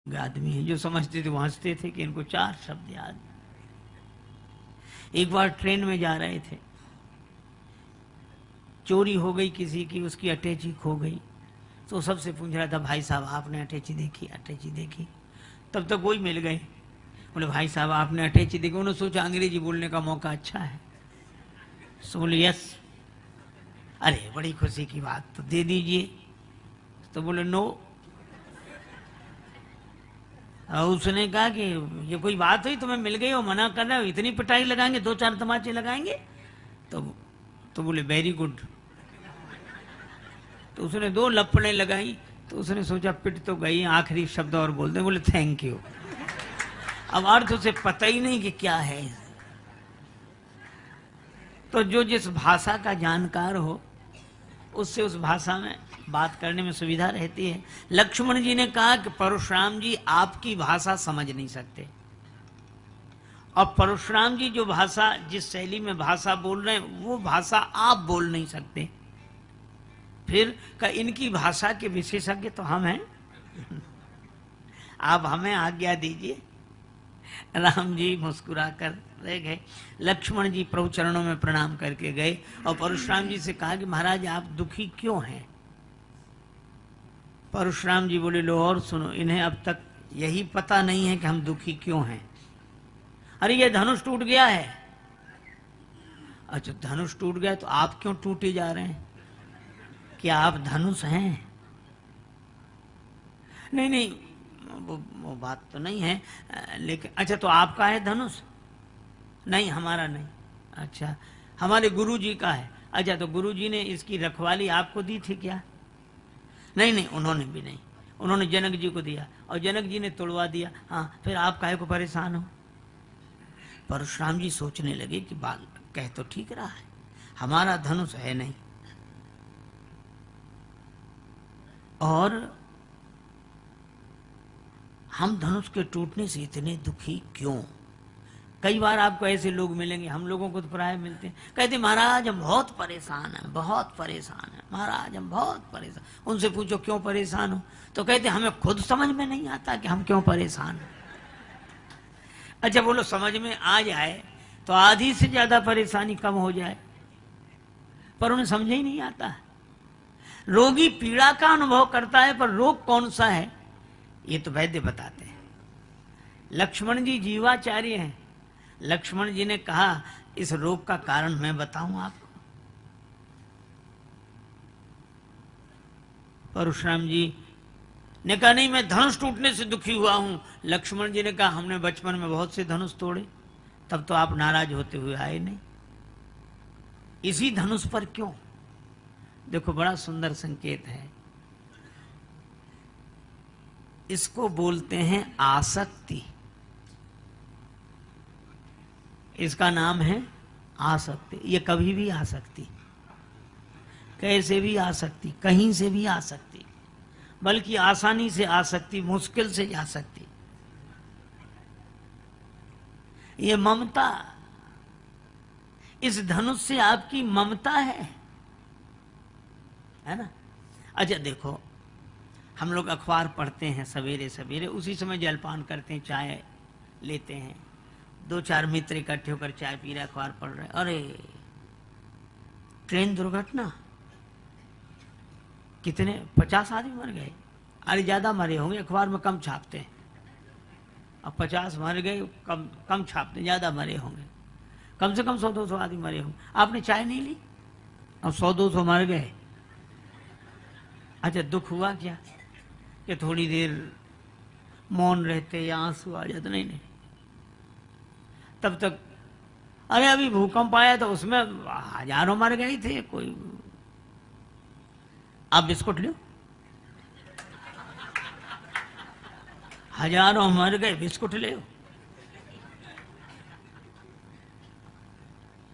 आदमी है जो समझते थे वो हंसते थे कि इनको 4 शब्द याद। एक बार ट्रेन में जा रहे थे, चोरी हो गई किसी की, उसकी अटैची खो गई। तो सबसे पूछ रहा था, भाई साहब आपने अटैची देखी? अटैची देखी। तब तक वही मिल गए, बोले भाई साहब आपने अटैची देखी? उन्होंने सोचा अंग्रेजी बोलने का मौका अच्छा है, तो बोले यस। अरे बड़ी खुशी की बात, तो दे दीजिए। तो बोले नो। और उसने कहा कि ये कोई बात हुई, तुम्हें मिल गई हो, मना कर रहे हो, इतनी पिटाई लगाएंगे, 2-4 तमाचे लगाएंगे? तो बोले वेरी गुड। तो उसने 2 लपड़े लगाई। तो उसने सोचा पिट तो गई, आखिरी शब्द और बोल दे, बोले थैंक यू। अब अर्थ उसे पता ही नहीं कि क्या है। तो जो जिस भाषा का जानकार हो उससे उस भाषा में बात करने में सुविधा रहती है। लक्ष्मण जी ने कहा कि परशुराम जी आपकी भाषा समझ नहीं सकते, और परशुराम जी जो भाषा, जिस शैली में भाषा बोल रहे हैं वो भाषा आप बोल नहीं सकते। फिर का इनकी भाषा के विशेषज्ञ तो हम हैं, आप हमें आज्ञा दीजिए। राम जी मुस्कुराकर रह गए। लक्ष्मण जी प्रभु चरणों में प्रणाम करके गए और परशुराम जी से कहा कि महाराज आप दुखी क्यों हैं? परशुराम जी बोले लो और सुनो, इन्हें अब तक यही पता नहीं है कि हम दुखी क्यों हैं। अरे ये धनुष टूट गया है। अच्छा धनुष टूट गया तो आप क्यों टूटे जा रहे हैं? क्या आप धनुष हैं? नहीं नहीं, वो बात तो नहीं है, लेकिन अच्छा तो आपका है धनुष? नहीं हमारा नहीं। अच्छा हमारे गुरु जी का है। अच्छा तो गुरु जी ने इसकी रखवाली आपको दी थी क्या? नहीं नहीं उन्होंने भी नहीं, उन्होंने जनक जी को दिया और जनक जी ने तोड़वा दिया। हाँ फिर आप काहे को परेशान हो? परशुराम जी सोचने लगे कि बाल कह तो ठीक रहा है, हमारा धनुष है नहीं, और हम धनुष के टूटने से इतने दुखी क्यों? कई बार आपको ऐसे लोग मिलेंगे, हम लोगों को तो प्राय मिलते हैं, कहते महाराज हम बहुत परेशान हैं, बहुत परेशान हैं महाराज, हम बहुत परेशान। उनसे पूछो क्यों परेशान हो, तो कहते हमें खुद समझ में नहीं आता कि हम क्यों परेशान हैं। अच्छा बोलो समझ में आ जाए तो आधी से ज्यादा परेशानी कम हो जाए, पर उन्हें समझ ही नहीं आता। रोगी पीड़ा का अनुभव करता है पर रोग कौन सा है ये तो वैद्य बताते हैं। लक्ष्मण जी जीवाचार्य हैं। लक्ष्मण जी ने कहा इस रोग का कारण मैं बताऊं आपको? परशुराम जी ने कहा नहीं मैं धनुष टूटने से दुखी हुआ हूं। लक्ष्मण जी ने कहा हमने बचपन में बहुत से धनुष तोड़े, तब तो आप नाराज होते हुए आए नहीं, इसी धनुष पर क्यों? देखो बड़ा सुंदर संकेत है, इसको बोलते हैं आसक्ति। इसका नाम है आसक्ति। ये कभी भी आ सकती, कैसे भी आ सकती, कहीं से भी आ सकती, बल्कि आसानी से आ सकती, मुश्किल से जा सकती। ये ममता, इस धनुष से आपकी ममता है ना? अच्छा देखो हम लोग अखबार पढ़ते हैं सवेरे सवेरे, उसी समय जलपान करते हैं, चाय लेते हैं, 2-4 मित्र इकट्ठे होकर चाय पी रहे, अखबार पढ़ रहे, अरे ट्रेन दुर्घटना, कितने 50 आदमी मर गए। अरे ज्यादा मरे होंगे, अखबार में कम छापते हैं। अब 50 मर गए, कम कम छापते, ज्यादा मरे होंगे, कम से कम 100-200 आदमी मरे होंगे। आपने चाय नहीं ली, अब 100-200 मर गए। अच्छा दुख हुआ क्या कि थोड़ी देर मौन रहते या आंसू आ जाते? नहीं नहीं, तब तक अरे अभी भूकंप आया तो उसमें हजारों मर गए थे। कोई आप बिस्कुट लो, हजारों मर गए, बिस्कुट ले।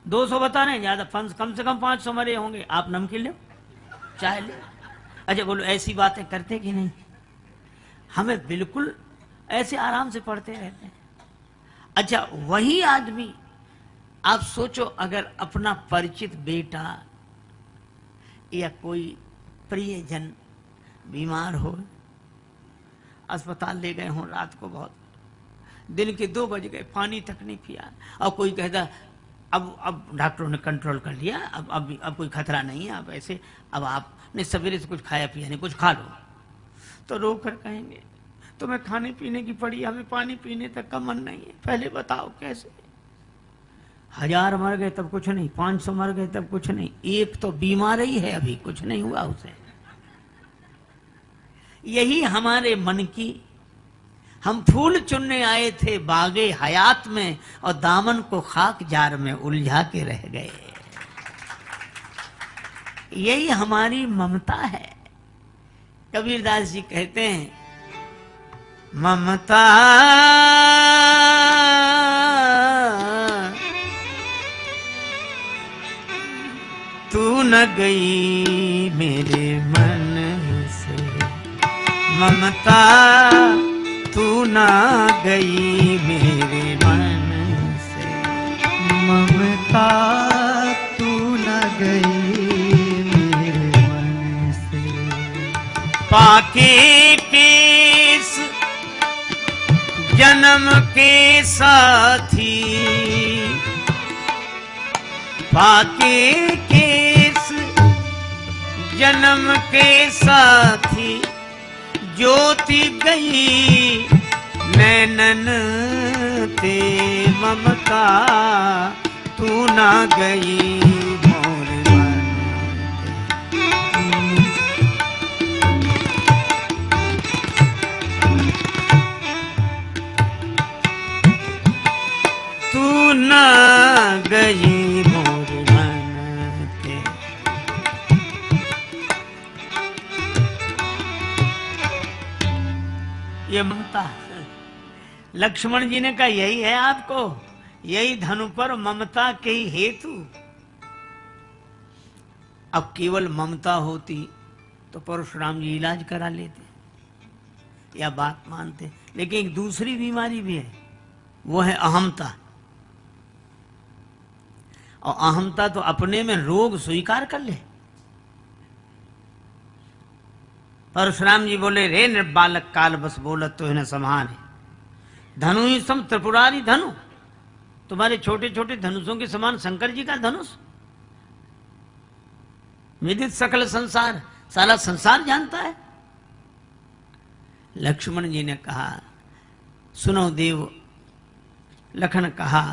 200 बता रहे हैं, ज्यादा कम से कम 500 मरे होंगे, आप नमकीन लो, चाय लो। अच्छा बोलो ऐसी बातें करते कि नहीं? हमें बिल्कुल ऐसे आराम से पढ़ते रहते हैं। अच्छा वही आदमी, आप सोचो अगर अपना परिचित बेटा या कोई प्रियजन बीमार हो, अस्पताल ले गए हों रात को, बहुत दिन के 2 बज गए, पानी तक नहीं पिया। और कोई कहता अब डॉक्टरों ने कंट्रोल कर लिया, अब कोई खतरा नहीं है, अब ऐसे अब आपने सवेरे से कुछ खाया पिया नहीं, कुछ खा लो। तो रो कर कहेंगे तुम्हें खाने पीने की पड़ी, हमें पानी पीने तक का मन नहीं है, पहले बताओ कैसे। 1000 मर गए तब कुछ नहीं, 500 मर गए तब कुछ नहीं, एक तो बीमार ही है, अभी कुछ नहीं हुआ उसे। यही हमारे मन की, हम फूल चुनने आए थे बागे हयात में और दामन को खाक जार में उलझा के रह गए। यही हमारी ममता है। कबीरदास जी कहते हैं ममता तू न गई मेरे मन से, ममता तू न गई मेरे मन से, ममता तू न गई मेरे मन से। पाके केस जन्म के साथी, पाके केस जन्म के साथी, ज्योति गई नैनन ते, ममता तू ना गई मोर मन। तू ना गई मोर मन के। ये ममता, लक्ष्मण जी ने कहा यही है आपको, यही धनु पर ममता के ही हेतु। अब केवल ममता होती तो परशुराम जी इलाज करा लेते या बात मानते, लेकिन एक दूसरी बीमारी भी है, वो है अहमता। और अहमता तो अपने में रोग स्वीकार कर ले। परशुराम जी बोले रे निर्बालक काल बस बोलत तो न समान है, धनु ही सम त्रिपुरारी धनु, तुम्हारे छोटे छोटे धनुषों के समान शंकर जी का धनुष। विदित सकल संसार, सारा संसार जानता है। लक्ष्मण जी ने कहा सुनो देव, लखन कहा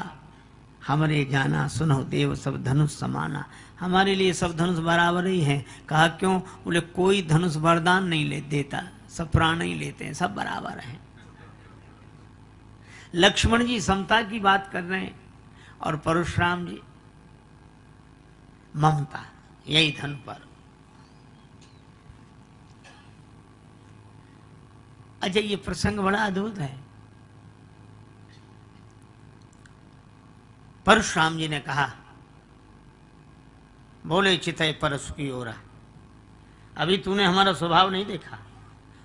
हमरे जाना, सुनो देव सब धनुष समाना, हमारे लिए सब धनुष बराबर ही है। कहा क्यों? बोले कोई धनुष वरदान नहीं ले देता, सब प्राण ही लेते हैं, सब बराबर हैं। लक्ष्मण जी समता की बात कर रहे हैं और परशुराम जी ममता, यही धन पर। अच्छा, ये प्रसंग बड़ा अद्भुत है। परशुराम जी ने कहा, बोले चितय परसु की ओरा, अभी तूने हमारा स्वभाव नहीं देखा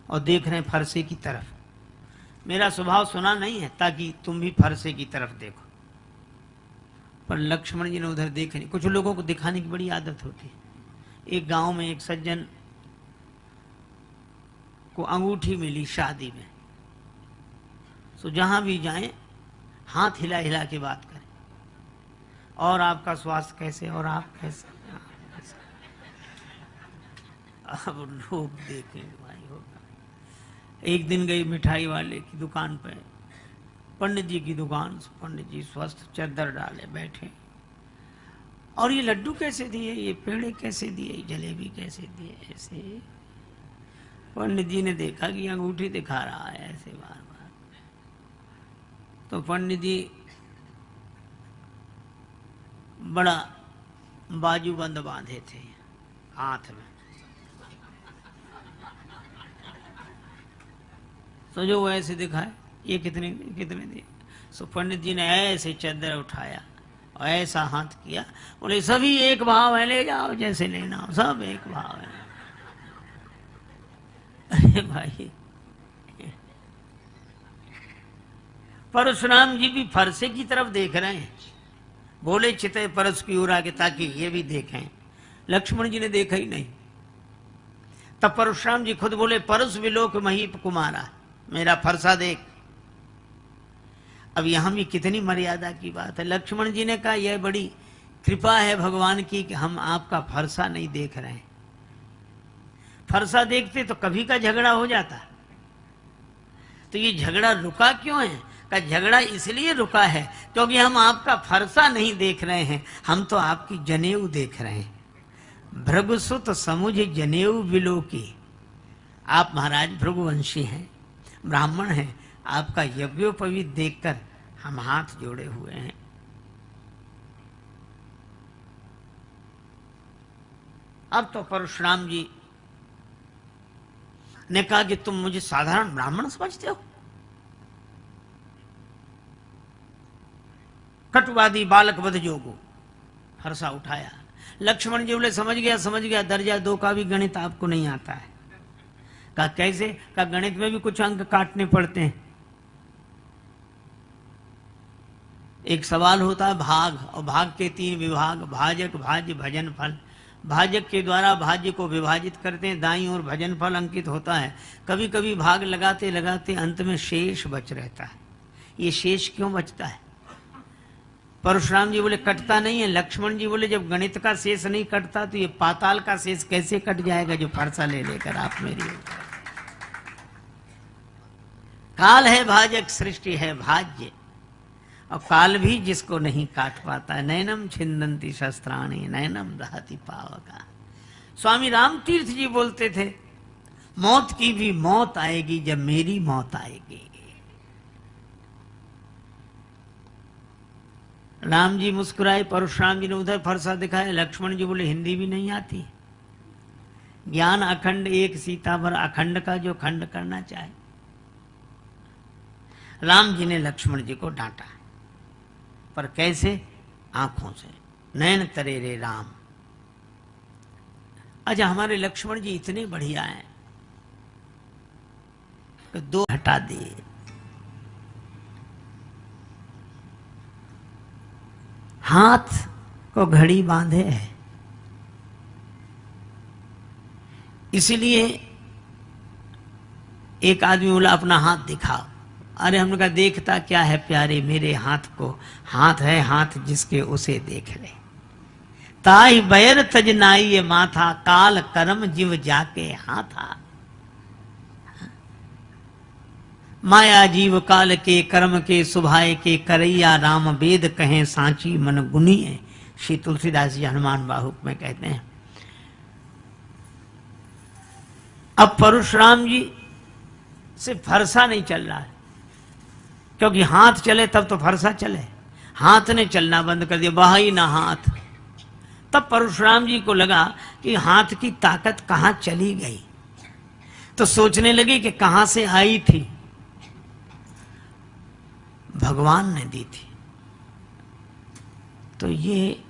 और देख रहे फरसे की तरफ। मेरा स्वभाव सुना नहीं है ताकि तुम भी फरसे की तरफ देखो। पर लक्ष्मण जी ने उधर देखे नहीं। कुछ लोगों को दिखाने की बड़ी आदत होती है। एक गांव में एक सज्जन को अंगूठी मिली शादी में, तो जहां भी जाएं हाथ हिला हिला के बात करें, और आपका स्वास्थ्य कैसे, और आप कैसे। अब लोग देखेंगे भाई होगा। एक दिन गई मिठाई वाले की दुकान पे, पंडित जी की दुकान, पंडित जी स्वस्थ, चद्दर डाले बैठे, और ये लड्डू कैसे दिए, ये पेड़े कैसे दिए, जलेबी कैसे दिए, ऐसे। पंडित जी ने देखा कि अंगूठी दिखा रहा है ऐसे बार बार, तो पंडित जी बड़ा बाजूबंद बांधे थे हाथ में, तो जो वो ऐसे दिखाए ये कितने दिए। सो पंडित जी ने ऐसे चद्दर उठाया और ऐसा हाथ किया, बोले सभी एक भाव है, ले जाओ जैसे लेना हो, सब एक भाव है। अरे भाई, परशुराम जी भी फरसे की तरफ देख रहे हैं। बोले चितय परस की ओर आगे, ताकि ये भी देखें। लक्ष्मण जी ने देखा ही नहीं। तब परशुराम जी खुद बोले परस विलोक महीप कुमारा, मेरा फरसा देख। अब यहां भी कितनी मर्यादा की बात है। लक्ष्मण जी ने कहा यह बड़ी कृपा है भगवान की कि हम आपका फरसा नहीं देख रहे हैं। फरसा देखते तो कभी का झगड़ा हो जाता। तो ये झगड़ा रुका क्यों है? का झगड़ा इसलिए रुका है क्योंकि हम आपका फरसा नहीं देख रहे हैं, हम तो आपकी जनेऊ देख रहे हैं। भृगुसुत समुझ जनेऊ बिलोकी। आप महाराज भृगुवंशी हैं, ब्राह्मण हैं, आपका यज्ञोपवीत देखकर हम हाथ जोड़े हुए हैं। अब तो परशुराम जी ने कहा कि तुम मुझे साधारण ब्राह्मण समझते हो? कटुवादी बालक वध जोगो। फरसा उठाया। लक्ष्मण जी बोले समझ गया, दर्जा 2 का भी गणित आपको नहीं आता है। कहा कैसे? कहा गणित में भी कुछ अंक काटने पड़ते हैं। एक सवाल होता है भाग, और भाग के 3 विभाग, भाजक, भाज्य, भजन फल। भाजक के द्वारा भाज्य को विभाजित करते हैं, दाईं ओर भजन फल अंकित होता है। कभी कभी भाग लगाते लगाते अंत में शेष बच रहता है। ये शेष क्यों बचता है? परशुराम जी बोले कटता नहीं है। लक्ष्मण जी बोले जब गणित का शेष नहीं कटता तो ये पाताल का शेष कैसे कट जाएगा जो फरसा ले लेकर आप मेरी। काल है भाजक, सृष्टि है भाज्य, और काल भी जिसको नहीं काट पाता है। नैनम छिंदंती शस्त्राणी नैनम दहति पावका। स्वामी राम तीर्थ जी बोलते थे मौत की भी मौत आएगी जब मेरी मौत आएगी। राम जी मुस्कुराए, परशुराम जी ने उधर फरसा दिखाया। लक्ष्मण जी बोले हिंदी भी नहीं आती। ज्ञान अखंड एक सीता भर, अखंड का जो खंड करना चाहे। राम जी ने लक्ष्मण जी को डांटा, पर कैसे? आंखों से। नैन तरे रे राम। अच्छा हमारे लक्ष्मण जी इतने बढ़िया हैं कि 2 हटा दिए। हाथ को घड़ी बांधे है, इसलिए एक आदमी बोला अपना हाथ दिखाओ। अरे हमने कहा देखता क्या है प्यारे मेरे हाथ को, हाथ है हाथ जिसके उसे देख ले। ताई बैर तजनाई ये माथा, काल कर्म जीव जाके हाथा। माया जीव काल के कर्म के सुभाए के करैया, राम वेद कहें सांची मन गुनी है। श्री तुलसीदास जी हनुमान बाहुक में कहते हैं। अब परशुराम जी से फरसा नहीं चल रहा है, क्योंकि हाथ चले तब तो फरसा चले। हाथ ने चलना बंद कर दिया, बहा ही ना हाथ। तब परशुराम जी को लगा कि हाथ की ताकत कहां चली गई, तो सोचने लगे कि कहां से आई थी। भगवान ने दी थी, तो ये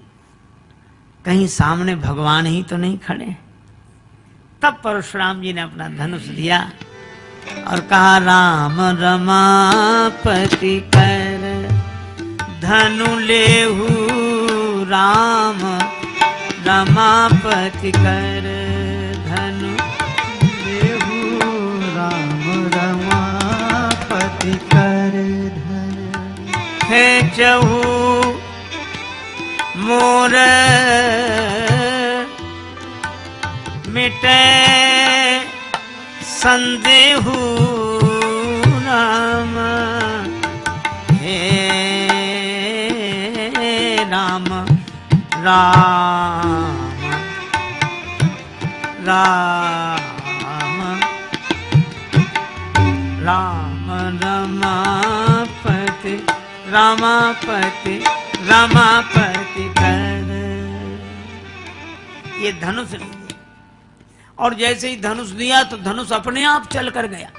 कहीं सामने भगवान ही तो नहीं खड़े। तब परशुराम जी ने अपना धनुष दिया और कहा राम रमापति कर धनु लेहु, राम रमापति कर धनु लेहु, राम रमापति कर खेचहु मोर मिटे संदेहु, राम हे राम राम राम राम रमापति रमापति रमापति कर। ये धनुष लीजिए, और जैसे ही धनुष दिया तो धनुष अपने आप चल कर गया।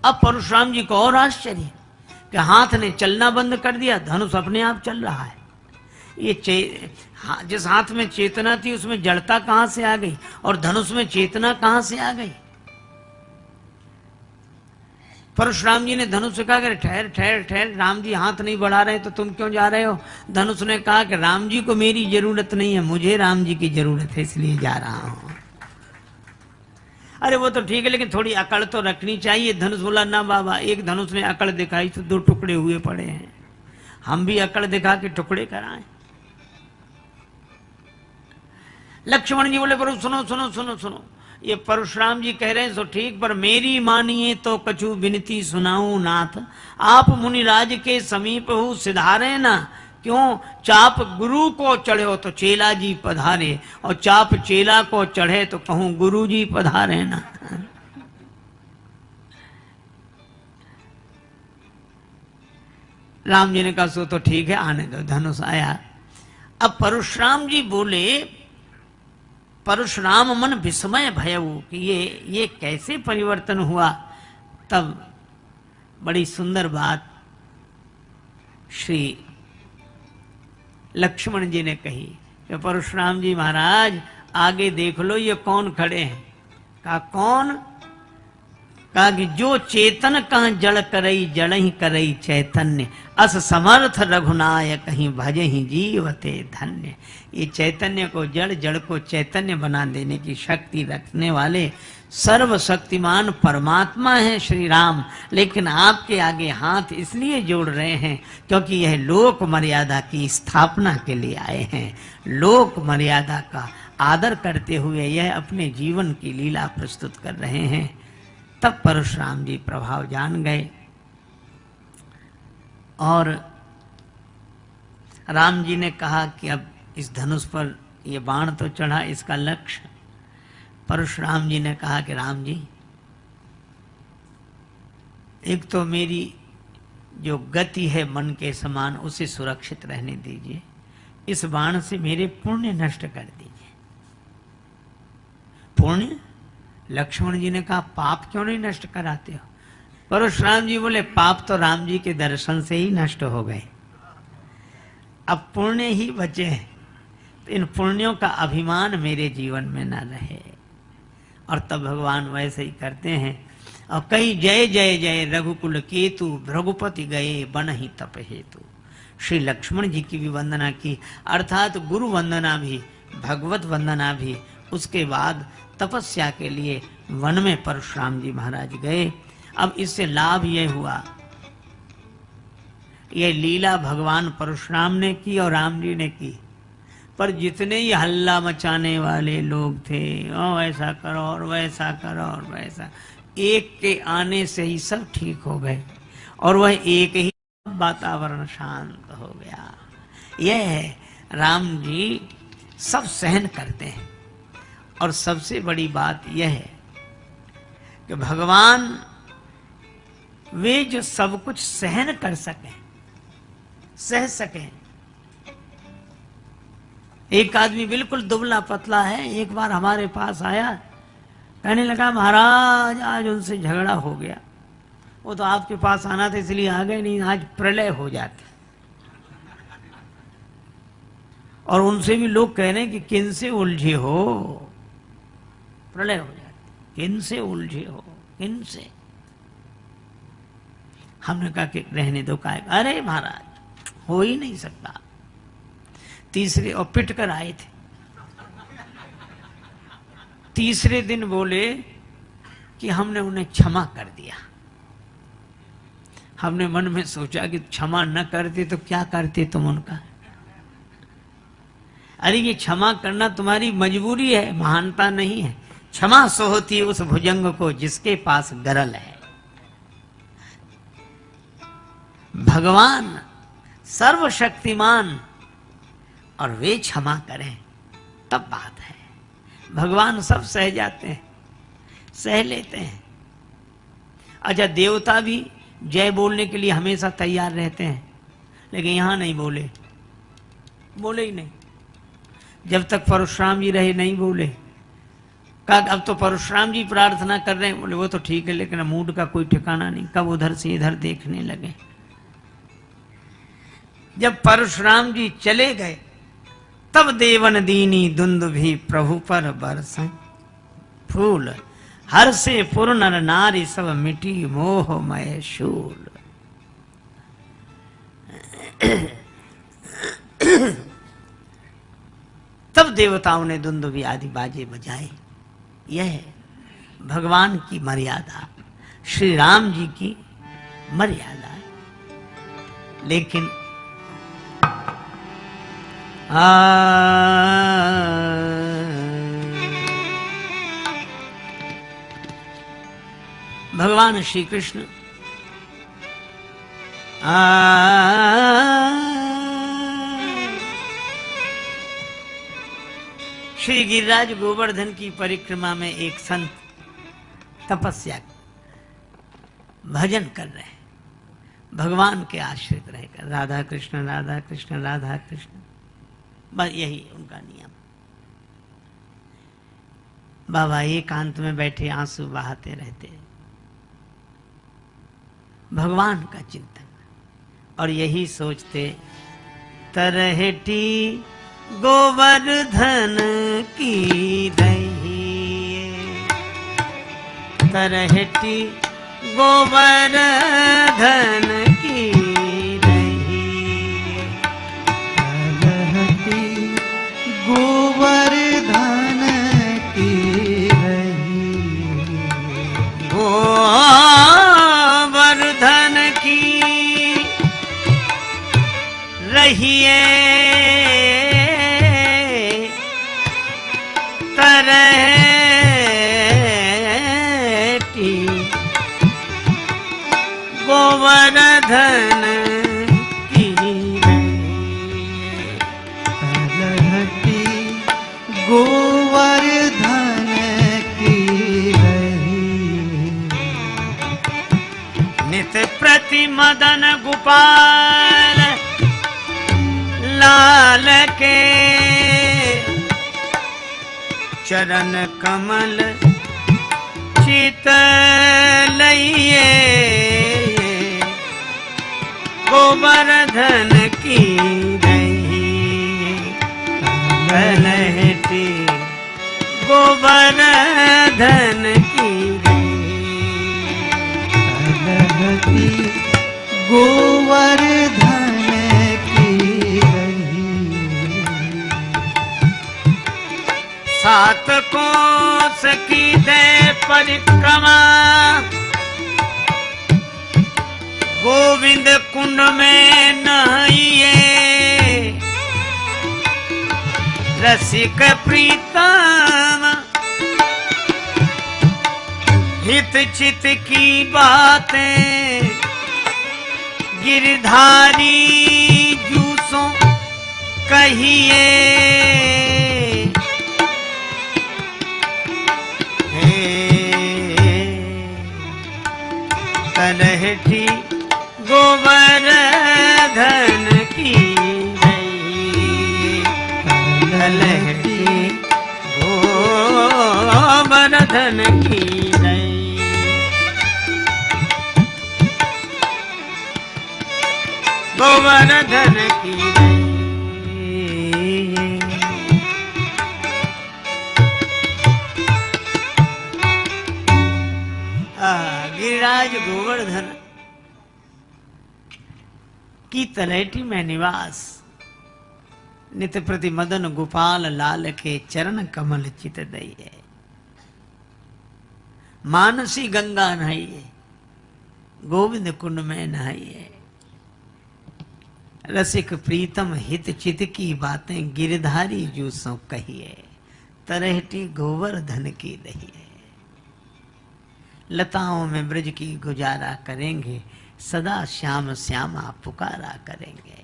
अब परशुराम जी को और आश्चर्य कि हाथ ने चलना बंद कर दिया, धनुष अपने आप चल रहा है। ये जिस हाथ में चेतना थी उसमें जड़ता कहां से आ गई, और धनुष में चेतना कहां से आ गई। परशुराम जी ने धनुष से कहा कि ठहर ठहर ठहर, राम जी हाथ नहीं बढ़ा रहे तो तुम क्यों जा रहे हो। धनुष ने कहा कि राम जी को मेरी जरूरत नहीं है, मुझे राम जी की जरूरत है, इसलिए जा रहा हूं। अरे वो तो ठीक है, लेकिन थोड़ी अकड़ तो रखनी चाहिए। धनुष बोला ना बाबा, एक धनुष में अकड़ दिखाई तो 2 टुकड़े हुए पड़े हैं, हम भी अकड़ दिखा के टुकड़े कराएं। लक्ष्मण जी बोले प्रभु सुनो सुनो सुनो सुनो, ये परशुराम जी कह रहे हैं सो ठीक, पर मेरी मानिए तो कछु विनती सुनाऊं नाथ। आप मुनिराज के समीप हूँ सिधारे ना, क्यों चाप गुरु को चढ़े हो तो चेला जी पधारे, और चाप चेला को चढ़े तो कहूं गुरु जी पधारे ना। राम जी ने कहा सो तो ठीक है, आने दो। धनुष आया। अब परशुराम जी बोले, परशुराम मन विस्मय भयऊ कि ये कैसे परिवर्तन हुआ। तब बड़ी सुंदर बात श्री लक्ष्मण जी ने कही कि परशुराम जी महाराज आगे देख लो ये कौन खड़े हैं। कहा कौन? कहा कि जो चेतन कहाँ जड़ करई जड़ ही करई चैतन्य, अस समर्थ रघुनायक ही भज ही जीवते धन्य। ये चैतन्य को जड़, जड़ को चैतन्य बना देने की शक्ति रखने वाले सर्वशक्तिमान परमात्मा है श्री राम। लेकिन आपके आगे हाथ इसलिए जोड़ रहे हैं क्योंकि यह लोक मर्यादा की स्थापना के लिए आए हैं। लोक मर्यादा का आदर करते हुए यह अपने जीवन की लीला प्रस्तुत कर रहे हैं। तब परशुराम जी प्रभाव जान गए और राम जी ने कहा कि अब इस धनुष पर ये बाण तो चढ़ा, इसका लक्ष्य। परशुराम जी ने कहा कि राम जी, एक तो मेरी जो गति है मन के समान उसे सुरक्षित रहने दीजिए, इस बाण से मेरे पुण्य नष्ट कर दीजिए। पुण्य? लक्ष्मण जी ने कहा पाप क्यों नहीं नष्ट कराते हो? परशुराम जी बोले पाप तो राम जी के दर्शन से ही नष्ट हो गए, अब पुण्य ही बचे हैं, तो इन पुण्यों का अभिमान मेरे जीवन में न रहे। और तब भगवान वैसे ही करते हैं। और कई जय जय जय रघुकुल केतु, रघुपति गए बन ही तप हेतु। श्री लक्ष्मण जी की भी वंदना की, अर्थात गुरु वंदना भी, भगवत वंदना भी। उसके बाद तपस्या के लिए वन में परशुराम जी महाराज गए। अब इससे लाभ यह हुआ, यह लीला भगवान परशुराम ने की और राम जी ने की, पर जितने ही हल्ला मचाने वाले लोग थे, ओ ऐसा करो और वैसा करो और वैसा, एक के आने से ही सब ठीक हो गए और वह एक ही वातावरण शांत हो गया। यह है राम जी सब सहन करते हैं। और सबसे बड़ी बात यह है कि भगवान वे जो सब कुछ सहन कर सकें, सह सकें। एक आदमी बिल्कुल दुबला पतला है, एक बार हमारे पास आया, कहने लगा महाराज आज उनसे झगड़ा हो गया, वो तो आपके पास आना था इसलिए आ गए, नहीं आज प्रलय हो जाती। और उनसे भी लोग कह रहे हैं कि किन से उलझे हो, प्रलय हो जाती, किन से उलझे हो, किन से। हमने कहा कि रहने दो, का अरे महाराज हो ही नहीं सकता। तीसरे और पिट कर आए थे, तीसरे दिन बोले कि हमने उन्हें क्षमा कर दिया। हमने मन में सोचा कि क्षमा न करते तो क्या करते तुम उनका। अरे ये क्षमा करना तुम्हारी मजबूरी है, महानता नहीं है। क्षमा सो होती उस भुजंग को जिसके पास गरल है। भगवान सर्वशक्तिमान और वे क्षमा करें तब बात है। भगवान सब सह जाते हैं, सह लेते हैं। अच्छा देवता भी जय बोलने के लिए हमेशा तैयार रहते हैं, लेकिन यहां नहीं बोले, बोले ही नहीं। जब तक परशुराम जी रहे नहीं बोले। कहा अब तो परशुराम जी प्रार्थना कर रहे हैं, बोले वो तो ठीक है, लेकिन मूड का कोई ठिकाना नहीं, कब उधर से इधर देखने लगे। जब परशुराम जी चले गए तब देवन दीनी धुंध भी प्रभु पर बरसें फूल, हर से पुर नर नारी सब मिटी मोहमय शूल। तब देवताओं ने धुंध भी आदि बाजे बजाए। यह भगवान की मर्यादा, श्री राम जी की मर्यादा। लेकिन भगवान श्री कृष्ण श्री गिरिराज गोवर्धन की परिक्रमा में एक संत तपस्या भजन कर रहे हैं, भगवान के आश्रित रहकर, राधा कृष्ण राधा कृष्ण राधा कृष्ण, बस यही उनका नियम। बाबा एकांत में बैठे आंसू बहाते रहते, भगवान का चिंतन, और यही सोचते, तरहटी गोवर्धन की रही, तरहटी गोवर्धन की रही, तरहटी गोवर्धन की रही, गोवर्धन की रहिए, तरहटी गोवर्धन की रही, तरहटी गोवर्धन की रही, नित प्रति मदन गोपाल लाल के चरण कमल चित लइए, गोवर्धन की रही, तरहटी गोवर्धन की रही, तरहटी गोवर्धन की रही, सात कोस की दे परिक्रमा, गोविंद कुंड में नहाइए, रसिक प्रीतम हित चित की बातें, गिरधारी जूसों कहिए, तरहटी गोवर्धन की रही, तरहटी गोवर्धन की रही, गोवर्धन की रही। गिरिराज गोवर्धन की तलहटी में निवास, नित प्रति मदन गोपाल लाल के चरण कमल चित दइए, मानसी गंगा नहाइए, गोविंद कुंड में नहाइए, रसिक प्रीतम हित चित की बातें गिरधारी जूसों कहिए, तरहटी गोवर्धन की रहिए, लताओं में ब्रज की गुजारा करेंगे, सदा श्याम श्यामा पुकारा करेंगे,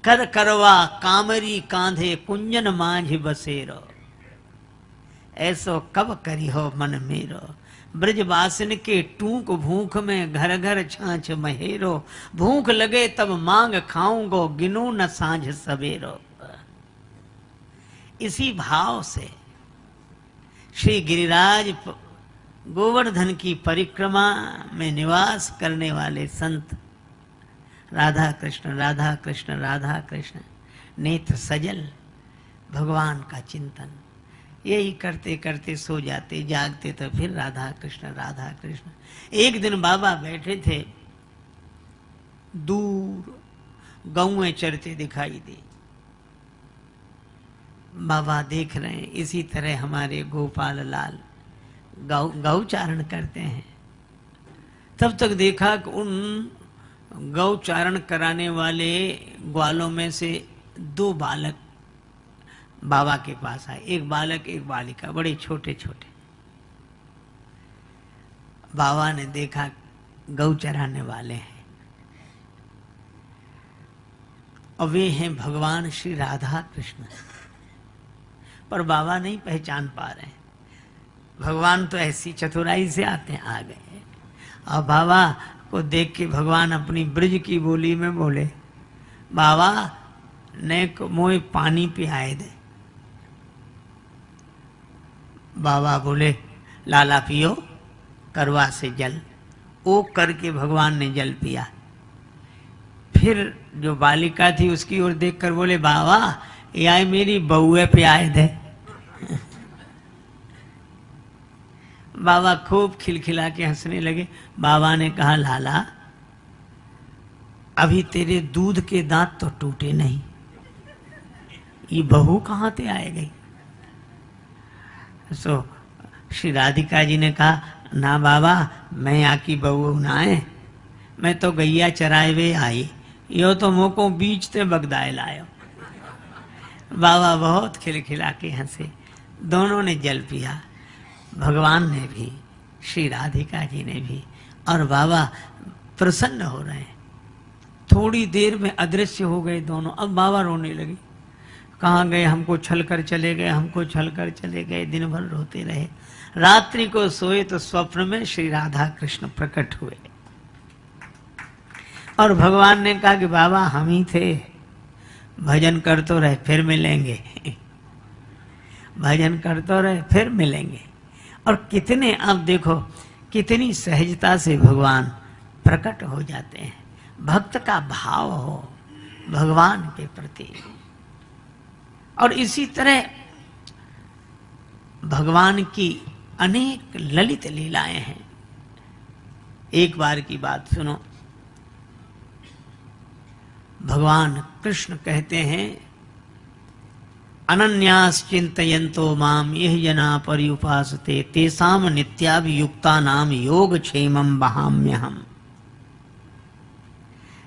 कर करवा कामरी कांधे कुंजन मांझ बसेरो, ऐसो कब करी हो मन मेरो, ब्रजवासिन के टूक भूख में घर घर छाछ महेरो, भूख लगे तब मांग खाऊंगो गिनू न सांझ सवेरो। इसी भाव से श्री गिरिराज गोवर्धन की परिक्रमा में निवास करने वाले संत राधा कृष्ण राधा कृष्ण राधा कृष्ण, नेत्र सजल भगवान का चिंतन, यही करते करते सो जाते, जागते तो फिर राधा कृष्ण राधा कृष्ण। एक दिन बाबा बैठे थे, दूर गौएं चरते दिखाई दी, बाबा देख रहे हैं इसी तरह हमारे गोपाल लाल गौचारण करते हैं। तब तक देखा कि उन गौचारण कराने वाले ग्वालों में से 2 बालक बाबा के पास आए, एक बालक एक बालिका, बड़े छोटे छोटे। बाबा ने देखा गौ चराने वाले हैं और वे हैं भगवान श्री राधा कृष्ण, पर बाबा नहीं पहचान पा रहे। भगवान तो ऐसी चतुराई से आते हैं, आ गए और बाबा को देख के भगवान अपनी ब्रज की बोली में बोले, बाबा ने को मोए पानी पियाए दे। बाबा बोले, लाला पियो करवा से जल। ओ करके भगवान ने जल पिया। फिर जो बालिका थी उसकी ओर देखकर बोले, बाबा ये मेरी बउए पियाए दे। बाबा खूब खिलखिला के हंसने लगे। बाबा ने कहा, लाला अभी तेरे दूध के दांत तो टूटे नहीं, ये बहू कहाँ से आए गई? सो श्री राधिका जी ने कहा, ना बाबा मैं आकी बहू ना है, मैं तो गैया चराए वे आई, यो तो मोको बीच ते बगदाए लायो। बाबा बहुत खिलखिला के हंसे। दोनों ने जल पिया, भगवान ने भी, श्री राधिका जी ने भी, और बाबा प्रसन्न हो रहे हैं। थोड़ी देर में अदृश्य हो गए दोनों। अब बाबा रोने लगे, कहाँ गए, हमको छल कर चले गए, हमको छल कर चले गए। दिन भर रोते रहे। रात्रि को सोए तो स्वप्न में श्री राधा कृष्ण प्रकट हुए और भगवान ने कहा कि बाबा हम ही थे, भजन कर तो रहे फिर मिलेंगे, भजन कर तो रहे फिर मिलेंगे। और कितने, अब देखो कितनी सहजता से भगवान प्रकट हो जाते हैं। भक्त का भाव हो भगवान के प्रति। और इसी तरह भगवान की अनेक ललित लीलाएं हैं। एक बार की बात सुनो, भगवान कृष्ण कहते हैं, अनन्यास चिंतयन्तो माम यह जना पर्युपासते तेसाम नित्याभियुक्ता नाम योग क्षेमम बहाम्यहम।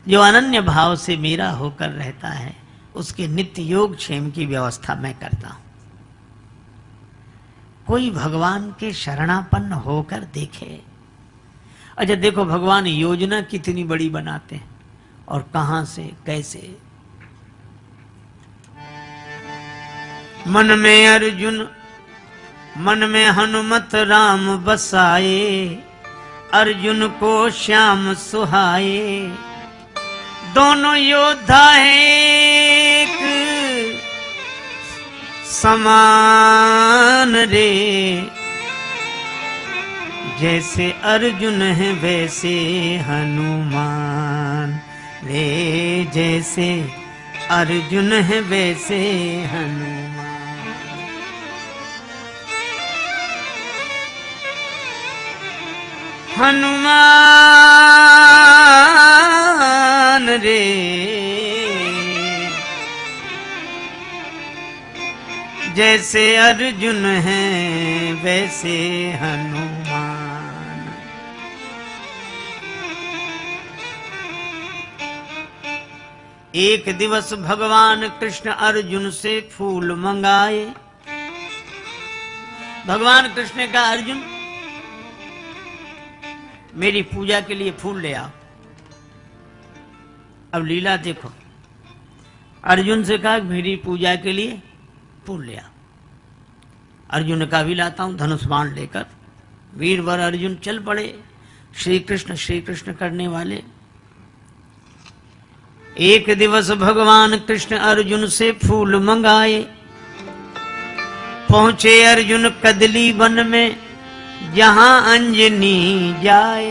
जो अनन्य भाव से मेरा होकर रहता है उसके नित्य योग क्षेम की व्यवस्था मैं करता हूं। कोई भगवान के शरणापन्न होकर देखे। अच्छा देखो भगवान योजना कितनी बड़ी बनाते हैं और कहां से कैसे। मन में अर्जुन मन में हनुमत राम बसाए, अर्जुन को श्याम सुहाए। दोनों योद्धा एक समान रे, जैसे अर्जुन है वैसे हनुमान रे, जैसे अर्जुन है वैसे हनुमान। हनुमान रे, जैसे अर्जुन हैं वैसे हनुमान। एक दिवस भगवान कृष्ण अर्जुन से फूल मंगाए। भगवान कृष्ण ने कहा, अर्जुन मेरी पूजा के लिए फूल ले आओ। अब लीला देखो, अर्जुन से कहा मेरी पूजा के लिए फूल ले आओ। अर्जुन ने कहा भी लाता हूं, धनुष बाण लेकर वीरवर अर्जुन चल पड़े। श्री कृष्ण करने वाले। एक दिवस भगवान कृष्ण अर्जुन से फूल मंगाए। पहुंचे अर्जुन कदली वन में जहां अंजनी जाए।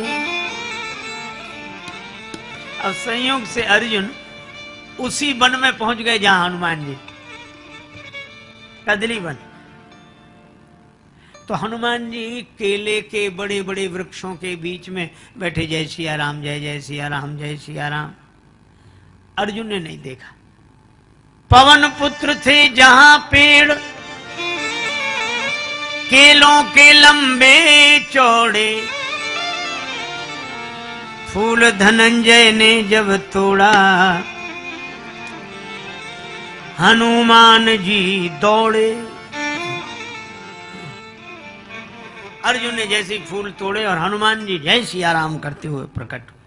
अब संयोग से अर्जुन उसी वन में पहुंच गए जहां हनुमान जी, कदली वन। तो हनुमान जी केले के बड़े बड़े वृक्षों के बीच में बैठे, जय सिया राम जय जय सिया राम जय सिया राम। अर्जुन ने नहीं देखा। पवन पुत्र थे जहां पेड़, केलों के लंबे चौड़े फूल धनंजय ने जब तोड़ा, हनुमान जी दौड़े। अर्जुन ने जैसे फूल तोड़े और हनुमान जी जय सिया राम करते हुए प्रकट हुए।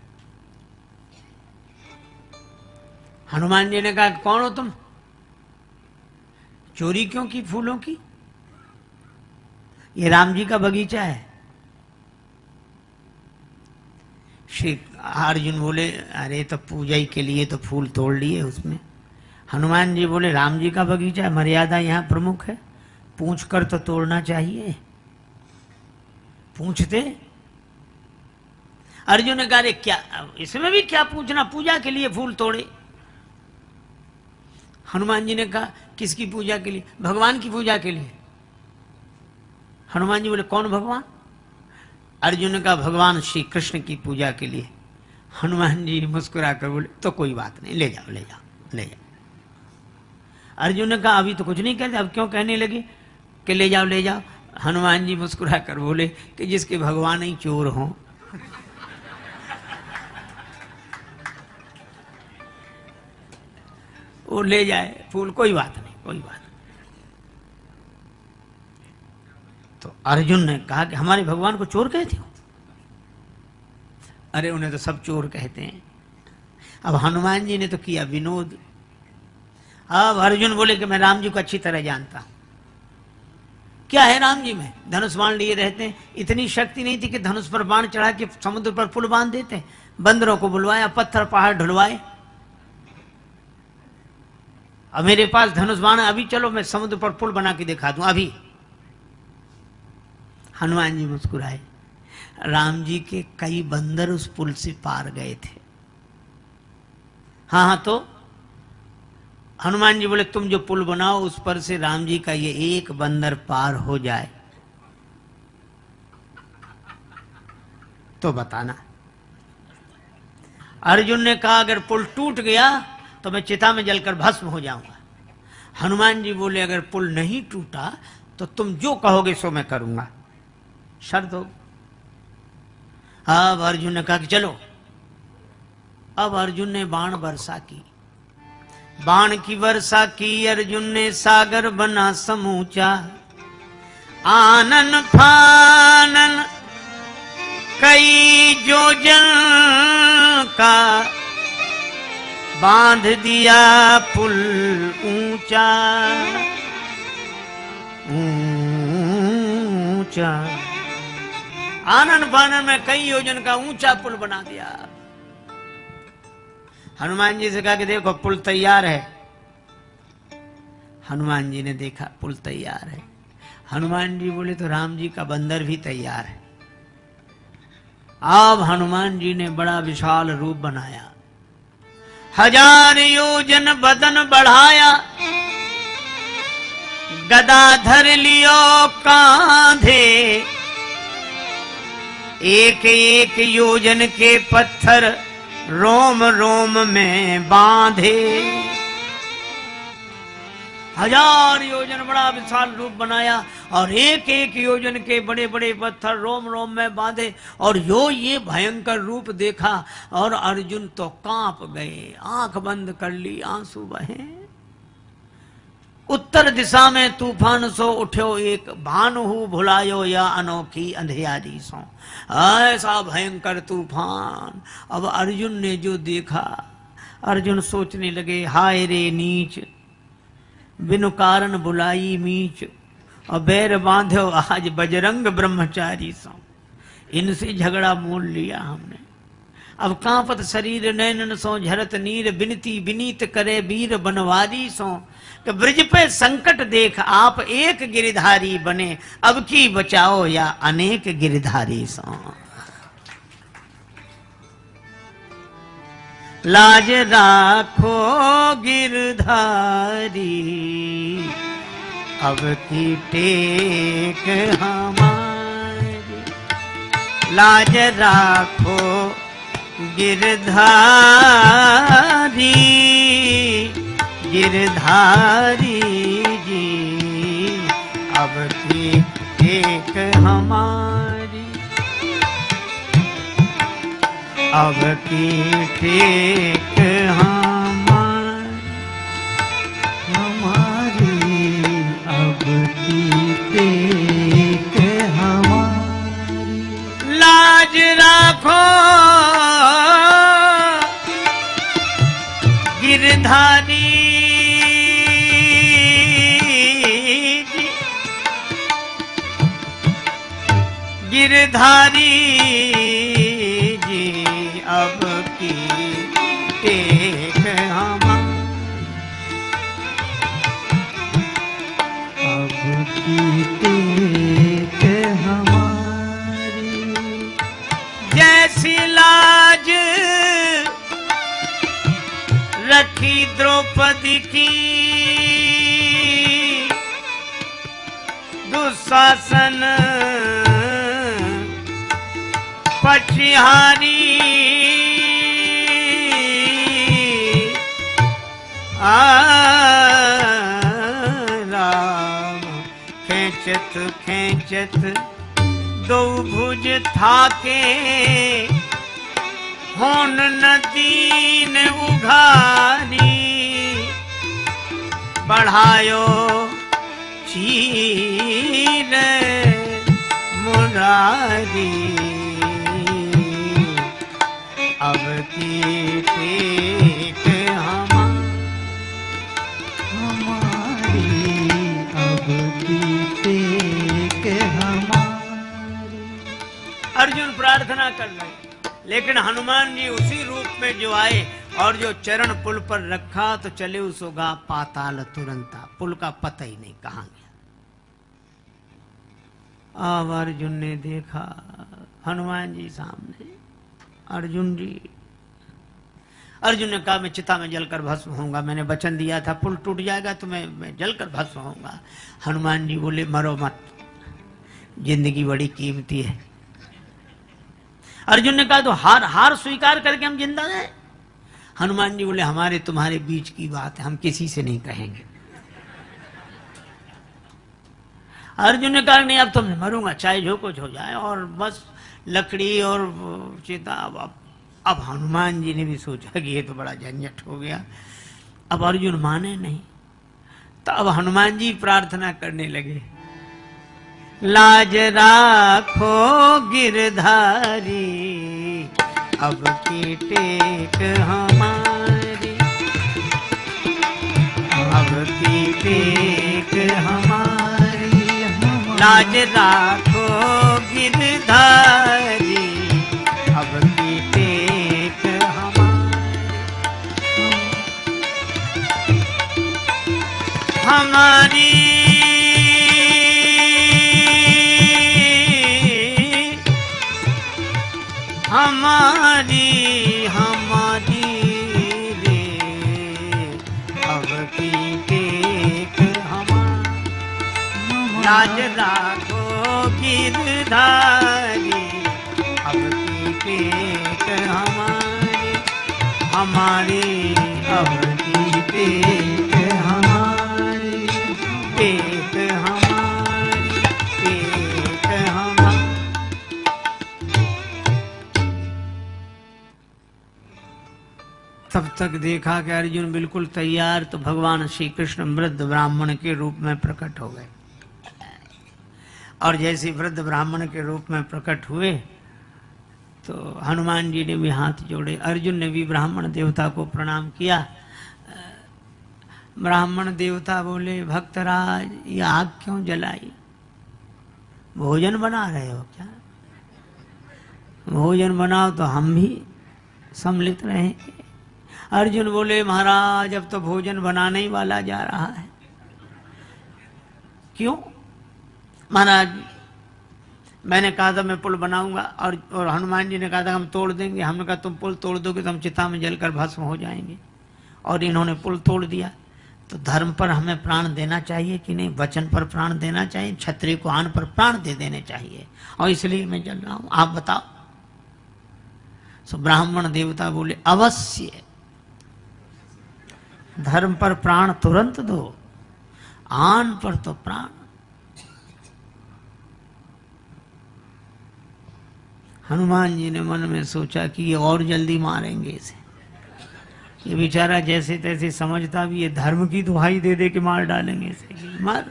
हनुमान जी ने कहा, कौन हो तुम? चोरी क्यों की फूलों की? ये राम जी का बगीचा है। श्री अर्जुन बोले, अरे तो पूजा ही के लिए तो फूल तोड़ लिए उसमें। हनुमान जी बोले, राम जी का बगीचा है, मर्यादा यहाँ प्रमुख है, पूछ कर तो तोड़ना चाहिए। पूछते। अर्जुन ने कहा, अरे क्या इसमें भी क्या पूछना, पूजा के लिए फूल तोड़े। हनुमान जी ने कहा, किसकी पूजा के लिए? भगवान की पूजा के लिए। हनुमान जी बोले, कौन भगवान? अर्जुन ने कहा, भगवान श्री कृष्ण की पूजा के लिए। हनुमान जी मुस्कुरा कर बोले, तो कोई बात नहीं, ले जाओ ले जाओ ले जाओ। अर्जुन ने कहा, अभी तो कुछ नहीं कहते, अब क्यों कहने लगे कि ले जाओ ले जाओ? हनुमान जी मुस्कुरा कर बोले कि जिसके भगवान ही चोर हों। वो ले जाए फूल, कोई बात नहीं, कोई बात नहीं। तो अर्जुन ने कहा कि हमारे भगवान को चोर कहते हो? अरे उन्हें तो सब चोर कहते हैं। अब हनुमान जी ने तो किया विनोद। अब अर्जुन बोले कि मैं राम जी को अच्छी तरह जानता हूं। क्या है राम जी में? धनुष बाण लिए रहते हैं। इतनी शक्ति नहीं थी कि धनुष पर बाण चढ़ा के समुद्र पर पुल बांध देते। बंदरों को बुलवाया, पत्थर पहाड़ ढुलवाए। अब मेरे पास धनुष बाण है, अभी चलो मैं समुद्र पर पुल बना के दिखा दूं अभी। हनुमान जी मुस्कुराए। राम जी के कई बंदर उस पुल से पार गए थे। हाँ तो हनुमान जी बोले, तुम जो पुल बनाओ उस पर से राम जी का ये एक बंदर पार हो जाए तो बताना। अर्जुन ने कहा, अगर पुल टूट गया तो मैं चिता में जलकर भस्म हो जाऊंगा। हनुमान जी बोले, अगर पुल नहीं टूटा तो तुम जो कहोगे सो मैं करूंगा, शर्त हो। अब अर्जुन ने कहा कि चलो। अब अर्जुन ने बाण वर्षा की। बाण की वर्षा की अर्जुन ने, सागर बना समूचा। आनन फानन कई योजन का, बांध दिया पुल ऊंचा ऊंचा। आनन फानन में कई योजन का ऊंचा पुल बना दिया। हनुमान जी से कहा कि देखो पुल तैयार है। हनुमान जी ने देखा पुल तैयार है। हनुमान जी बोले, तो राम जी का बंदर भी तैयार है। अब हनुमान जी ने बड़ा विशाल रूप बनाया। 1000 योजन बदन बढ़ाया, गदा धर लियो कांधे। एक एक योजन के पत्थर रोम रोम में बांधे। 1000 योजन बड़ा विशाल रूप बनाया और एक एक योजन के बड़े बड़े पत्थर रोम रोम में बांधे। और ये भयंकर रूप देखा और अर्जुन तो कांप गए, आंख बंद कर ली, आंसू बहे। उत्तर दिशा में तूफान सो उठ्यो एक, भानु भुलायो या अनोखी अंधियारी सो। ऐसा भयंकर तूफान। अब अर्जुन ने जो देखा, अर्जुन सोचने लगे, हाय रे नीच, बिनु कारण बुलाई मीच। और बैर बांधो आज बजरंग ब्रह्मचारी सो। इनसे झगड़ा मोल लिया हमने। अब कांपत शरीर नैनन सो झरत नीर, बिनती बिनीत करे वीर बनवारी सो। कि ब्रज पे संकट देख आप एक गिरधारी बने, अब की बचाओ या अनेक गिरधारी सो। लाज राखो गिरधारी, अब की टेक हमारी। लाज राखो गिरधारी, गिरधारी जी, अब की टेक हमारी, अब की टेक हमारी, अब की टेक हमारी। लाज राखो गिरधारी जी, गिरधारी जी, अब की टेक हमारी, अब की टेक हमारी। जैसी लाज रखी द्रौपदी की, दुशासन पक्षिहारी, राम खेचत खेचत दो भुज थाके, होन नदी ने उघारी, बढ़ायो चीर मुरारी, अब की टेक हमारी, अब की टेक हमारी। अर्जुन प्रार्थना कर रहे, लेकिन हनुमान जी उसी रूप में जो आए और जो चरण पुल पर रखा तो चले उसोगा पाताल तुरंता, पुल का पता ही नहीं कहां गया। अब अर्जुन ने देखा हनुमान जी सामने, अर्जुन जी, अर्जुन ने कहा मैं चिता में जलकर भस्म होऊंगा, मैंने वचन दिया था पुल टूट जाएगा तो मैं जलकर भस्म होऊंगा। हनुमान जी बोले मरो मत, जिंदगी बड़ी कीमती है। अर्जुन ने कहा तो हार स्वीकार करके हम जिंदा हैं। हनुमान जी बोले हमारे तुम्हारे बीच की बात है, हम किसी से नहीं कहेंगे। अर्जुन ने कहा नहीं अब तो मैं मरूंगा, चाहे जो कुछ हो जाए, और बस लकड़ी और चिता। अब हनुमान जी ने भी सोचा कि ये तो बड़ा झंझट हो गया। अब अर्जुन माने नहीं, तो अब हनुमान जी प्रार्थना करने लगे, लाज राखो गिरधारी, अब की टेक हमारी, अब की टेक हमारी, लाज राखो गिरधारी, अब की टेक हमारी, हमारी हमारी रे, अब की टेक हमारी, लाज राखो गिरधारी, अब की टेक हमारी, हमारी अब की टेक हमारी, टेक हमारी, टेक हमारी। तब तक देखा कि अर्जुन बिल्कुल तैयार, तो भगवान श्री कृष्ण वृद्ध ब्राह्मण के रूप में प्रकट हो गए। और जैसे वृद्ध ब्राह्मण के रूप में प्रकट हुए तो हनुमान जी ने भी हाथ जोड़े, अर्जुन ने भी ब्राह्मण देवता को प्रणाम किया। ब्राह्मण देवता बोले भक्तराज ये आग क्यों जलाई, भोजन बना रहे हो क्या? भोजन बनाओ तो हम भी सम्मिलित रहेंगे। अर्जुन बोले महाराज अब तो भोजन बनाने ही वाला जा रहा है। क्यों? महाराज मैंने कहा था मैं पुल बनाऊंगा, और हनुमान जी ने कहा था हम तोड़ देंगे। हमने कहा तुम पुल तोड़ दोगे तो हम चिता में जलकर भस्म हो जाएंगे, और इन्होंने पुल तोड़ दिया। तो धर्म पर हमें प्राण देना चाहिए कि नहीं? वचन पर प्राण देना चाहिए, क्षत्रिय को आन पर प्राण दे देने चाहिए, और इसलिए मैं जल रहा हूं, आप बताओ। सो ब्राह्मण देवता बोले अवश्य, धर्म पर प्राण तुरंत दो, आन पर तो प्राण। हनुमान जी ने मन में सोचा कि ये और जल्दी मारेंगे इसे, ये बेचारा जैसे तैसे समझता भी, ये धर्म की दुहाई दे दे के मार डालेंगे इसे, मार।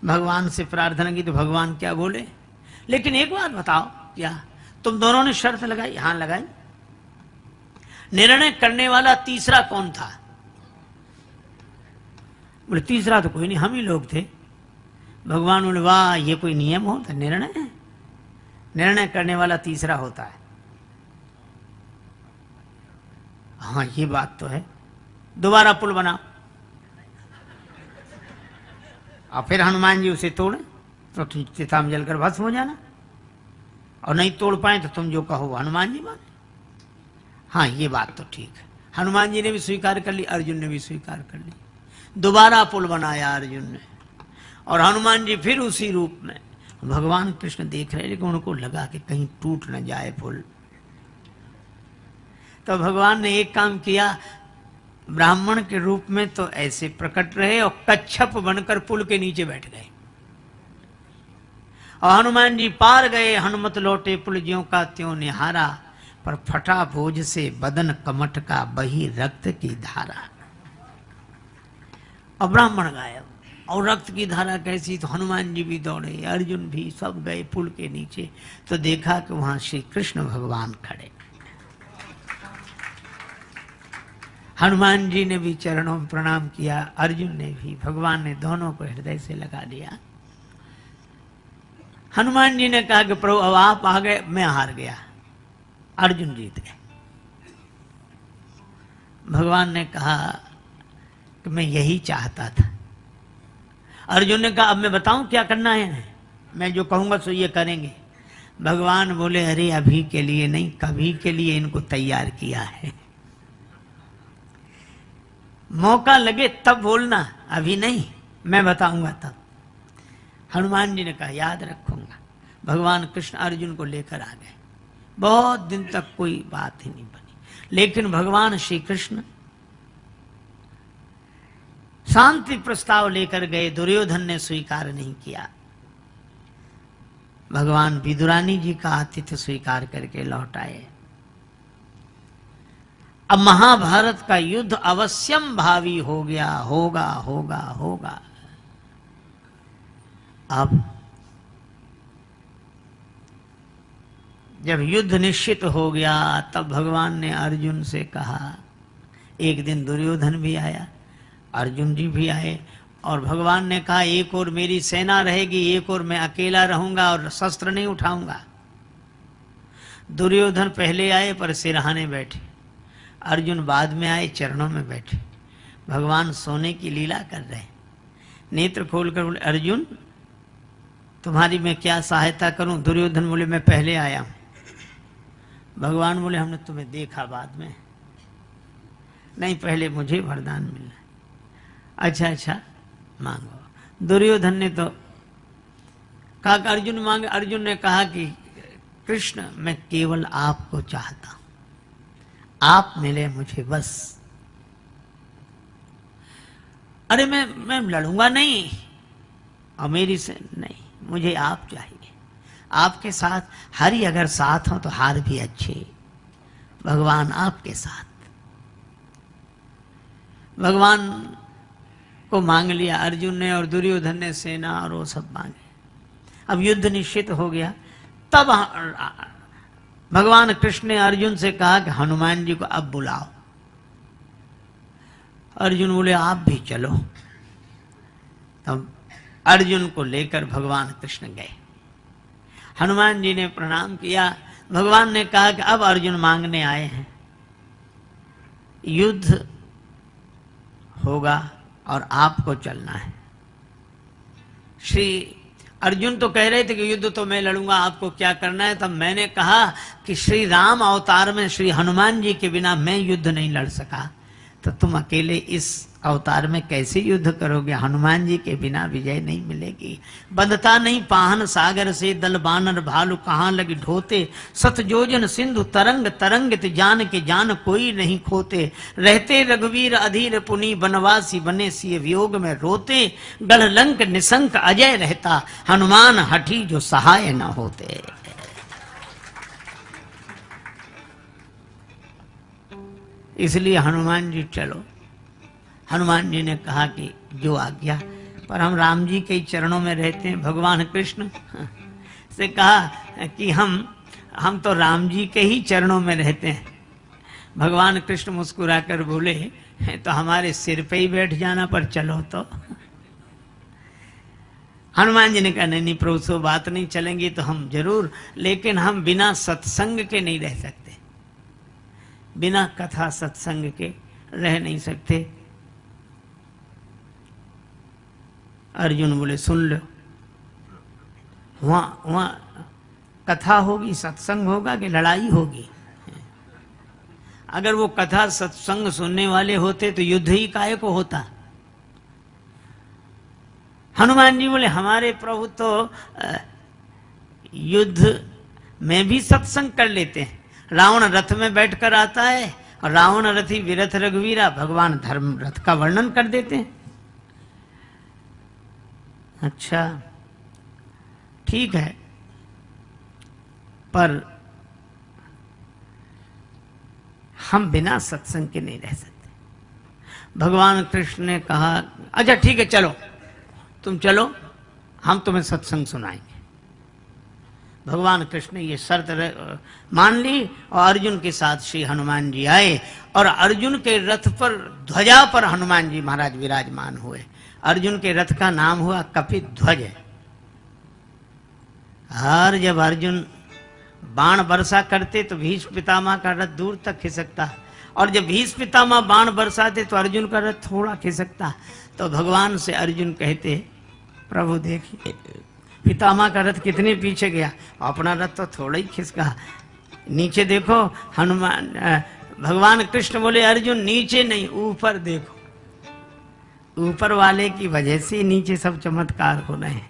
भगवान से प्रार्थना की तो भगवान क्या बोले, लेकिन एक बात बताओ, क्या तुम दोनों ने शर्त लगाई? हाँ लगाई। निर्णय करने वाला तीसरा कौन था? बोले तीसरा तो कोई नहीं, हम ही लोग थे। भगवान बोले वाह, ये कोई नियम होता? निर्णय है, निर्णय करने वाला तीसरा होता है। हाँ ये बात तो है, दोबारा पुल बनाओ। और फिर हनुमान जी उसे तोड़े तो चिता में जलकर भस्म हो जाना, और नहीं तोड़ पाए तो तुम जो कहो हनुमान जी माने। हाँ ये बात तो ठीक है। हनुमान जी ने भी स्वीकार कर ली, अर्जुन ने भी स्वीकार कर ली। दोबारा पुल बनाया अर्जुन ने, और हनुमान जी फिर उसी रूप में। भगवान कृष्ण देख रहे, लेकिन उनको लगा कि कहीं टूट न जाए पुल। तो भगवान ने एक काम किया, ब्राह्मण के रूप में तो ऐसे प्रकट रहे और कच्छप बनकर पुल के नीचे बैठ गए। और हनुमान जी पार गए, हनुमत लौटे पुल ज्यों का त्यों निहारा, पर फटा बोझ से बदन कमट का बही रक्त की धारा। और ब्राह्मण गायब, और रक्त की धारा कैसी? तो हनुमान जी भी दौड़े, अर्जुन भी, सब गए पुल के नीचे। तो देखा कि वहां श्री कृष्ण भगवान खड़े। हनुमान जी ने भी चरणों में प्रणाम किया, अर्जुन ने भी। भगवान ने दोनों को हृदय से लगा दिया। हनुमान जी ने कहा कि प्रभु अब आप आ गए, मैं हार गया, अर्जुन जीत गए। भगवान ने कहा कि मैं यही चाहता था। अर्जुन ने कहा अब मैं बताऊं क्या करना है? मैं जो कहूंगा सो ये करेंगे। भगवान बोले अरे अभी के लिए नहीं, कभी के लिए इनको तैयार किया है, मौका लगे तब बोलना, अभी नहीं, मैं बताऊंगा तब। हनुमान जी ने कहा याद रखूंगा। भगवान कृष्ण अर्जुन को लेकर आ गए। बहुत दिन तक कोई बात ही नहीं बनी, लेकिन भगवान श्री कृष्ण शांति प्रस्ताव लेकर गए। दुर्योधन ने स्वीकार नहीं किया। भगवान विदुरानी जी का आतिथ्य स्वीकार करके लौट आए। अब महाभारत का युद्ध अवश्यम भावी हो गया, होगा होगा होगा। अब जब युद्ध निश्चित हो गया, तब भगवान ने अर्जुन से कहा, एक दिन दुर्योधन भी आया, अर्जुन जी भी आए, और भगवान ने कहा एक और मेरी सेना रहेगी, एक और मैं अकेला रहूंगा और शस्त्र नहीं उठाऊंगा। दुर्योधन पहले आए पर सिरहाने बैठे, अर्जुन बाद में आए चरणों में बैठे। भगवान सोने की लीला कर रहे, नेत्र खोलकर बोले अर्जुन तुम्हारी मैं क्या सहायता करूं? दुर्योधन बोले मैं पहले आया हूं। भगवान बोले हमने तुम्हें देखा बाद में, नहीं पहले मुझे वरदान मिलना। अच्छा अच्छा मांगो। दुर्योधन ने तो कहा कि अर्जुन मांगे। अर्जुन ने कहा कि कृष्ण मैं केवल आपको चाहता हूं, आप मिले मुझे बस। अरे मैं लड़ूंगा नहीं, और मेरी से नहीं, मुझे आप चाहिए। आपके साथ हरि अगर साथ हो तो हार भी अच्छे। भगवान आपके साथ। भगवान को मांग लिया अर्जुन ने, और दुर्योधन ने सेना और वो सब मांगे। अब युद्ध निश्चित हो गया। तब भगवान कृष्ण ने अर्जुन से कहा कि हनुमान जी को अब बुलाओ। अर्जुन बोले आप भी चलो। तब अर्जुन को लेकर भगवान कृष्ण गए। हनुमान जी ने प्रणाम किया। भगवान ने कहा कि अब अर्जुन मांगने आए हैं, युद्ध होगा और आपको चलना है। श्री अर्जुन तो कह रहे थे कि युद्ध तो मैं लड़ूंगा, आपको क्या करना है? तब मैंने कहा कि श्री राम अवतार में श्री हनुमान जी के बिना मैं युद्ध नहीं लड़ सका, तो तुम अकेले इस अवतार में कैसे युद्ध करोगे? हनुमान जी के बिना विजय नहीं मिलेगी। बंधता नहीं पाहन सागर से, दल बानर भालू कहाँ लगी ढोते। सतजोजन सिंधु तरंग तरंगित, जान के जान कोई नहीं खोते। रहते रघुवीर अधीर पुनि, बनवासी बने सिय वियोग में रोते। गढ़ लंक निशंक अजय रहता, हनुमान हठी जो सहाय न होते। इसलिए हनुमान जी चलो। हनुमान जी ने कहा कि जो आज्ञा, पर हम राम जी के चरणों में रहते हैं। भगवान कृष्ण से कहा कि हम तो राम जी के ही चरणों में रहते हैं। भगवान कृष्ण मुस्कुराकर बोले तो हमारे सिर पे ही बैठ जाना, पर चलो तो। हनुमान जी ने कहा नहीं प्रभु, सो बात नहीं, चलेंगे तो हम जरूर, लेकिन हम बिना सत्संग के नहीं रह सकते, बिना कथा सत्संग के रह नहीं सकते। अर्जुन बोले सुन लो, वहां कथा होगी, सत्संग होगा कि लड़ाई होगी? अगर वो कथा सत्संग सुनने वाले होते तो युद्ध ही काहे को होता? हनुमान जी बोले हमारे प्रभु तो युद्ध में भी सत्संग कर लेते हैं। रावण रथ में बैठकर आता है और रावण रथी विरथ रघुवीरा, भगवान धर्म रथ का वर्णन कर देते हैं। अच्छा ठीक है, पर हम बिना सत्संग के नहीं रह सकते। भगवान कृष्ण ने कहा अच्छा ठीक है, चलो तुम चलो, हम तुम्हें सत्संग सुनाएंगे। भगवान कृष्ण ने ये शर्त मान ली और अर्जुन के साथ श्री हनुमान जी आए और अर्जुन के रथ पर, ध्वजा पर हनुमान जी महाराज विराजमान हुए। अर्जुन के रथ का नाम हुआ कपित ध्वज। और जब अर्जुन बाण बरसा करते तो भीष्म पितामह का रथ दूर तक खिसकता, और जब भीष्म पितामह बाण बरसाते तो अर्जुन का रथ थोड़ा खिसकता। तो भगवान से अर्जुन कहते प्रभु देखिए पितामह का रथ कितने पीछे गया, अपना रथ तो थोड़ा ही खिसका। नीचे देखो। हनुमान भगवान कृष्ण बोले अर्जुन नीचे नहीं, ऊपर देखो, ऊपर वाले की वजह से नीचे सब चमत्कार हो रहे हैं।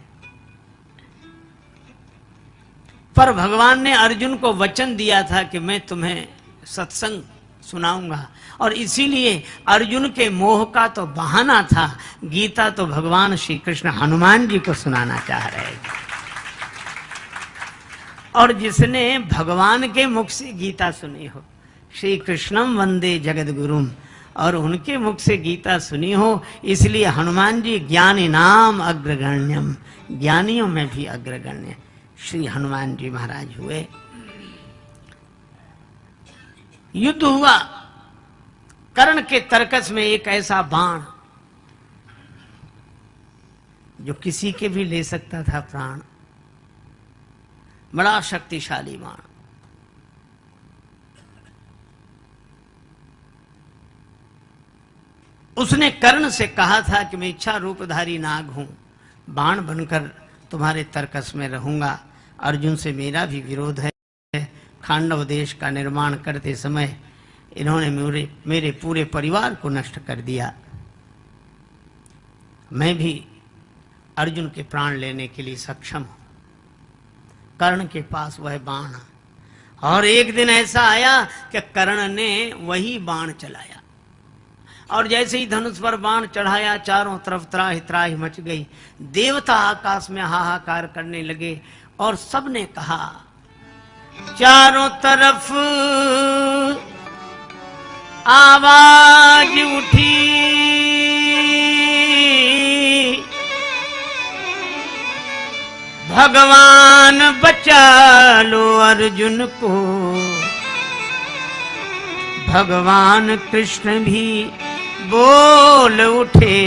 पर भगवान ने अर्जुन को वचन दिया था कि मैं तुम्हें सत्संग सुनाऊंगा, और इसीलिए अर्जुन के मोह का तो बहाना था, गीता तो भगवान श्री कृष्ण हनुमान जी को सुनाना चाह रहे थे। और जिसने भगवान के मुख से गीता सुनी हो, श्री कृष्णम वंदे जगत गुरुम, और उनके मुख से गीता सुनी हो, इसलिए हनुमान जी ज्ञानी नाम अग्रगण्यम, ज्ञानियों में भी अग्रगण्य श्री हनुमान जी महाराज हुए। युद्ध हुआ। कर्ण के तरकस में एक ऐसा बाण जो किसी के भी ले सकता था प्राण, बड़ा शक्तिशाली बाण। उसने कर्ण से कहा था कि मैं इच्छा रूपधारी नाग हूं, बाण बनकर तुम्हारे तरकस में रहूंगा। अर्जुन से मेरा भी विरोध है। खांडव देश का निर्माण करते समय इन्होंने मेरे पूरे परिवार को नष्ट कर दिया। मैं भी अर्जुन के प्राण लेने के लिए सक्षम हूं। कर्ण के पास वह बाण, और एक दिन ऐसा आया कि कर्ण ने वही बाण चलाया, और जैसे ही धनुष पर बाण चढ़ाया चारों तरफ त्राहि त्राहि मच गई। देवता आकाश में हाहाकार करने लगे और सबने कहा चारों तरफ आवाज उठी, भगवान बचा लो अर्जुन को। भगवान कृष्ण भी बोल उठे,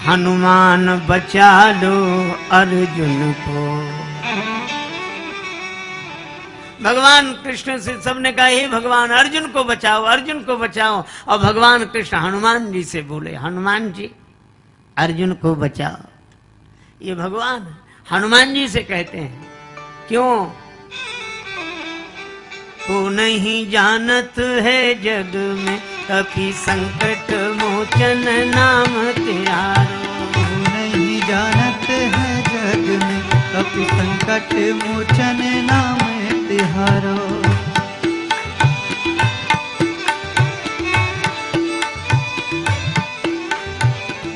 हनुमान बचा लो अर्जुन को। भगवान कृष्ण से सबने कहा हे भगवान अर्जुन को बचाओ, अर्जुन को बचाओ। और भगवान कृष्ण हनुमान जी से बोले हनुमान जी अर्जुन को बचाओ। ये भगवान हनुमान जी से कहते हैं। क्यों? को नहीं जानत है जग में कभी संकट मोचन नाम तिहारो। को नहीं जानत है जग में कभी संकट मोचन नाम तिहारो।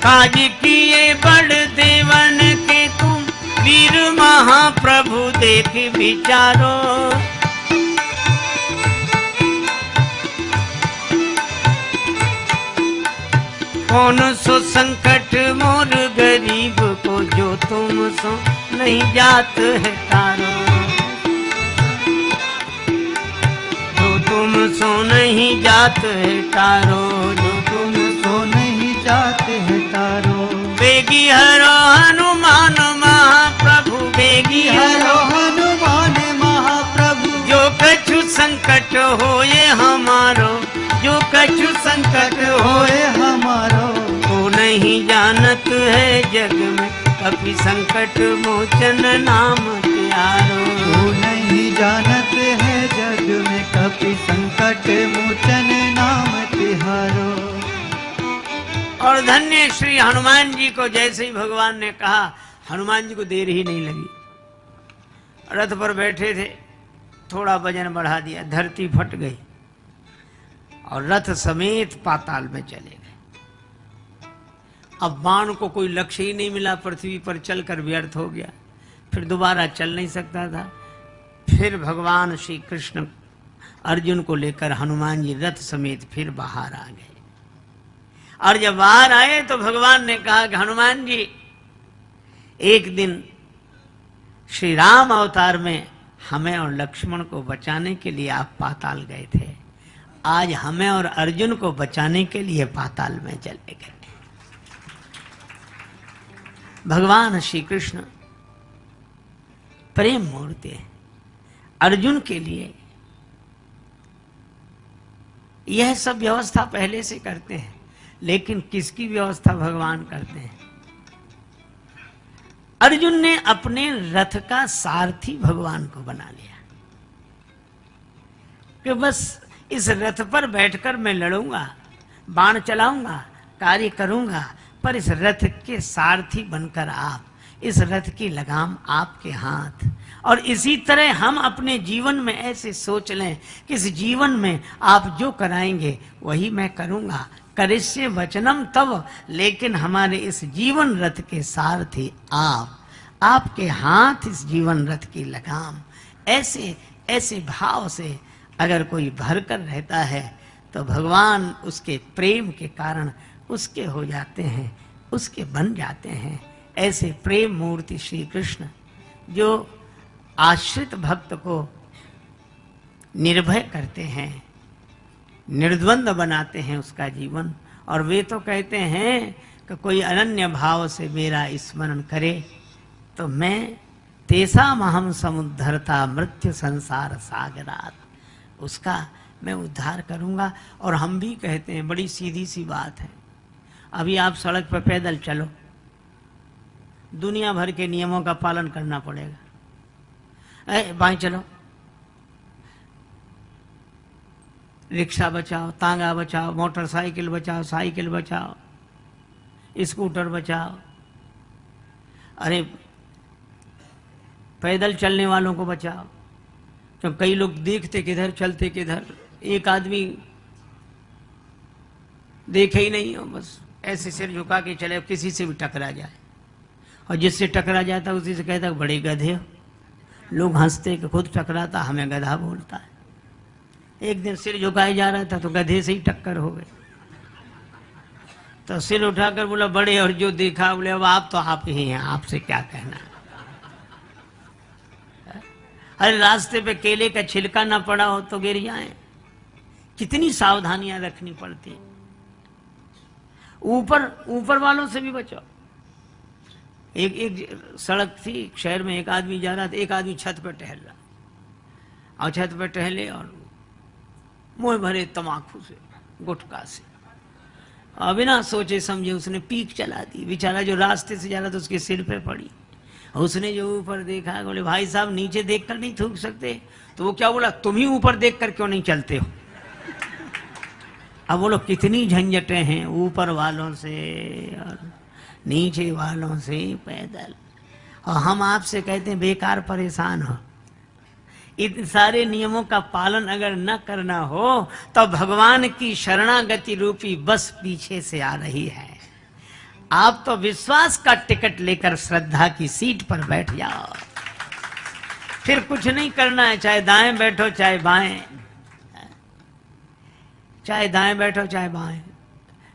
काज किए बड़ देवन के तुम वीर महाप्रभु देख विचारो। कौन सो संकट मोर गरीब को जो तुम सो नहीं जात है तारो। जो तुम सो नहीं जात है तारो। जो तुम सो नहीं जाते है तारो। बेगी हरो हनुमान महाप्रभु बेगी हरो हनुमान महाप्रभु। जो कछु संकट होए हमारो। जो कछु संकट होए हमारो। को नहीं जानत है जग में कभी संकट मोचन नाम तिहारो। को नहीं जानत है जग में कभी संकट मोचन नाम तिहारो। और धन्य श्री हनुमान जी को जैसे ही भगवान ने कहा, हनुमान जी को देर ही नहीं लगी। रथ पर बैठे थे, थोड़ा वजन बढ़ा दिया, धरती फट गई और रथ समेत पाताल में चले गए। अब बाण को कोई लक्ष्य ही नहीं मिला, पृथ्वी पर चलकर व्यर्थ हो गया, फिर दोबारा चल नहीं सकता था। फिर भगवान श्री कृष्ण अर्जुन को लेकर हनुमान जी रथ समेत फिर बाहर आ गए। और जब बाहर आए तो भगवान ने कहा कि हनुमान जी, एक दिन श्री राम अवतार में हमें और लक्ष्मण को बचाने के लिए आप पाताल गए थे, आज हमें और अर्जुन को बचाने के लिए पाताल में चले गए। भगवान श्री कृष्ण प्रेम मूर्ति है। अर्जुन के लिए यह सब व्यवस्था पहले से करते हैं, लेकिन किसकी व्यवस्था भगवान करते हैं? अर्जुन ने अपने रथ का सारथी भगवान को बना लिया कि बस इस रथ पर बैठकर मैं लड़ूंगा, बाण चलाऊंगा, कार्य करूंगा, पर इस रथ के सारथी बनकर आप, इस रथ की लगाम आपके हाथ। और इसी तरह हम अपने जीवन में ऐसे सोच लें कि इस जीवन में आप जो कराएंगे वही मैं करूंगा, करिष्ये वचनम तव। लेकिन हमारे इस जीवन रथ के सारथी आप, आपके हाथ इस जीवन रथ की लगाम। ऐसे ऐसे भाव से अगर कोई भरकर रहता है तो भगवान उसके प्रेम के कारण उसके हो जाते हैं, उसके बन जाते हैं। ऐसे प्रेम मूर्ति श्री कृष्ण जो आश्रित भक्त को निर्भय करते हैं, निर्द्वंद बनाते हैं उसका जीवन। और वे तो कहते हैं कि कोई अनन्य भाव से मेरा स्मरण करे तो मैं तेसा महम समुद्धरता मृत्यु संसार सागरात, उसका मैं उद्धार करूंगा। और हम भी कहते हैं, बड़ी सीधी सी बात है, अभी आप सड़क पर पैदल चलो, दुनिया भर के नियमों का पालन करना पड़ेगा। बाएं चलो, रिक्शा बचाओ, तांगा बचाओ, मोटरसाइकिल बचाओ, साइकिल बचाओ, स्कूटर बचाओ, अरे पैदल चलने वालों को बचाओ। तो कई लोग देखते किधर चलते किधर, एक आदमी देखे ही नहीं हो, बस ऐसे सिर झुका के चले, किसी से भी टकरा जाए, और जिससे टकरा जाता उसी से कहता बड़े गधे हो। लोग हंसते कि खुद टकराता हमें गधा बोलता है। एक दिन सिर झुकाए जा रहा था तो गधे से ही टक्कर हो गई, तो सिर उठाकर बोला बड़े, और जो देखा बोले अब आप तो आप ही हैं, आपसे क्या कहना। अरे रास्ते पे केले का छिलका ना पड़ा हो तो गिर जाए, कितनी सावधानियां रखनी पड़ती हैं। ऊपर वालों से भी बचो। एक सड़क थी शहर में, एक आदमी जा रहा था, एक आदमी छत पर टहल रहा, और छत पर टहले और मुंह भरे तमाकू से, गुटखा से, और बिना सोचे समझे उसने पीक चला दी। बेचारा जो रास्ते से जा रहा था उसके सिर पे पड़ी, उसने जो ऊपर देखा, बोले भाई साहब नीचे देखकर नहीं थूक सकते? तो वो क्या बोला, तुम ही ऊपर देखकर क्यों नहीं चलते हो? अब बोलो कितनी झंझटें हैं ऊपर वालों से और नीचे वालों से पैदल, और हम आपसे कहते हैं बेकार परेशान हो। इन सारे नियमों का पालन अगर न करना हो तो भगवान की शरणागति रूपी बस पीछे से आ रही है। आप तो विश्वास का टिकट लेकर श्रद्धा की सीट पर बैठ जाओ, फिर कुछ नहीं करना है, चाहे दाएं बैठो चाहे बाएं, चाहे दाएं बैठो चाहे बाएं,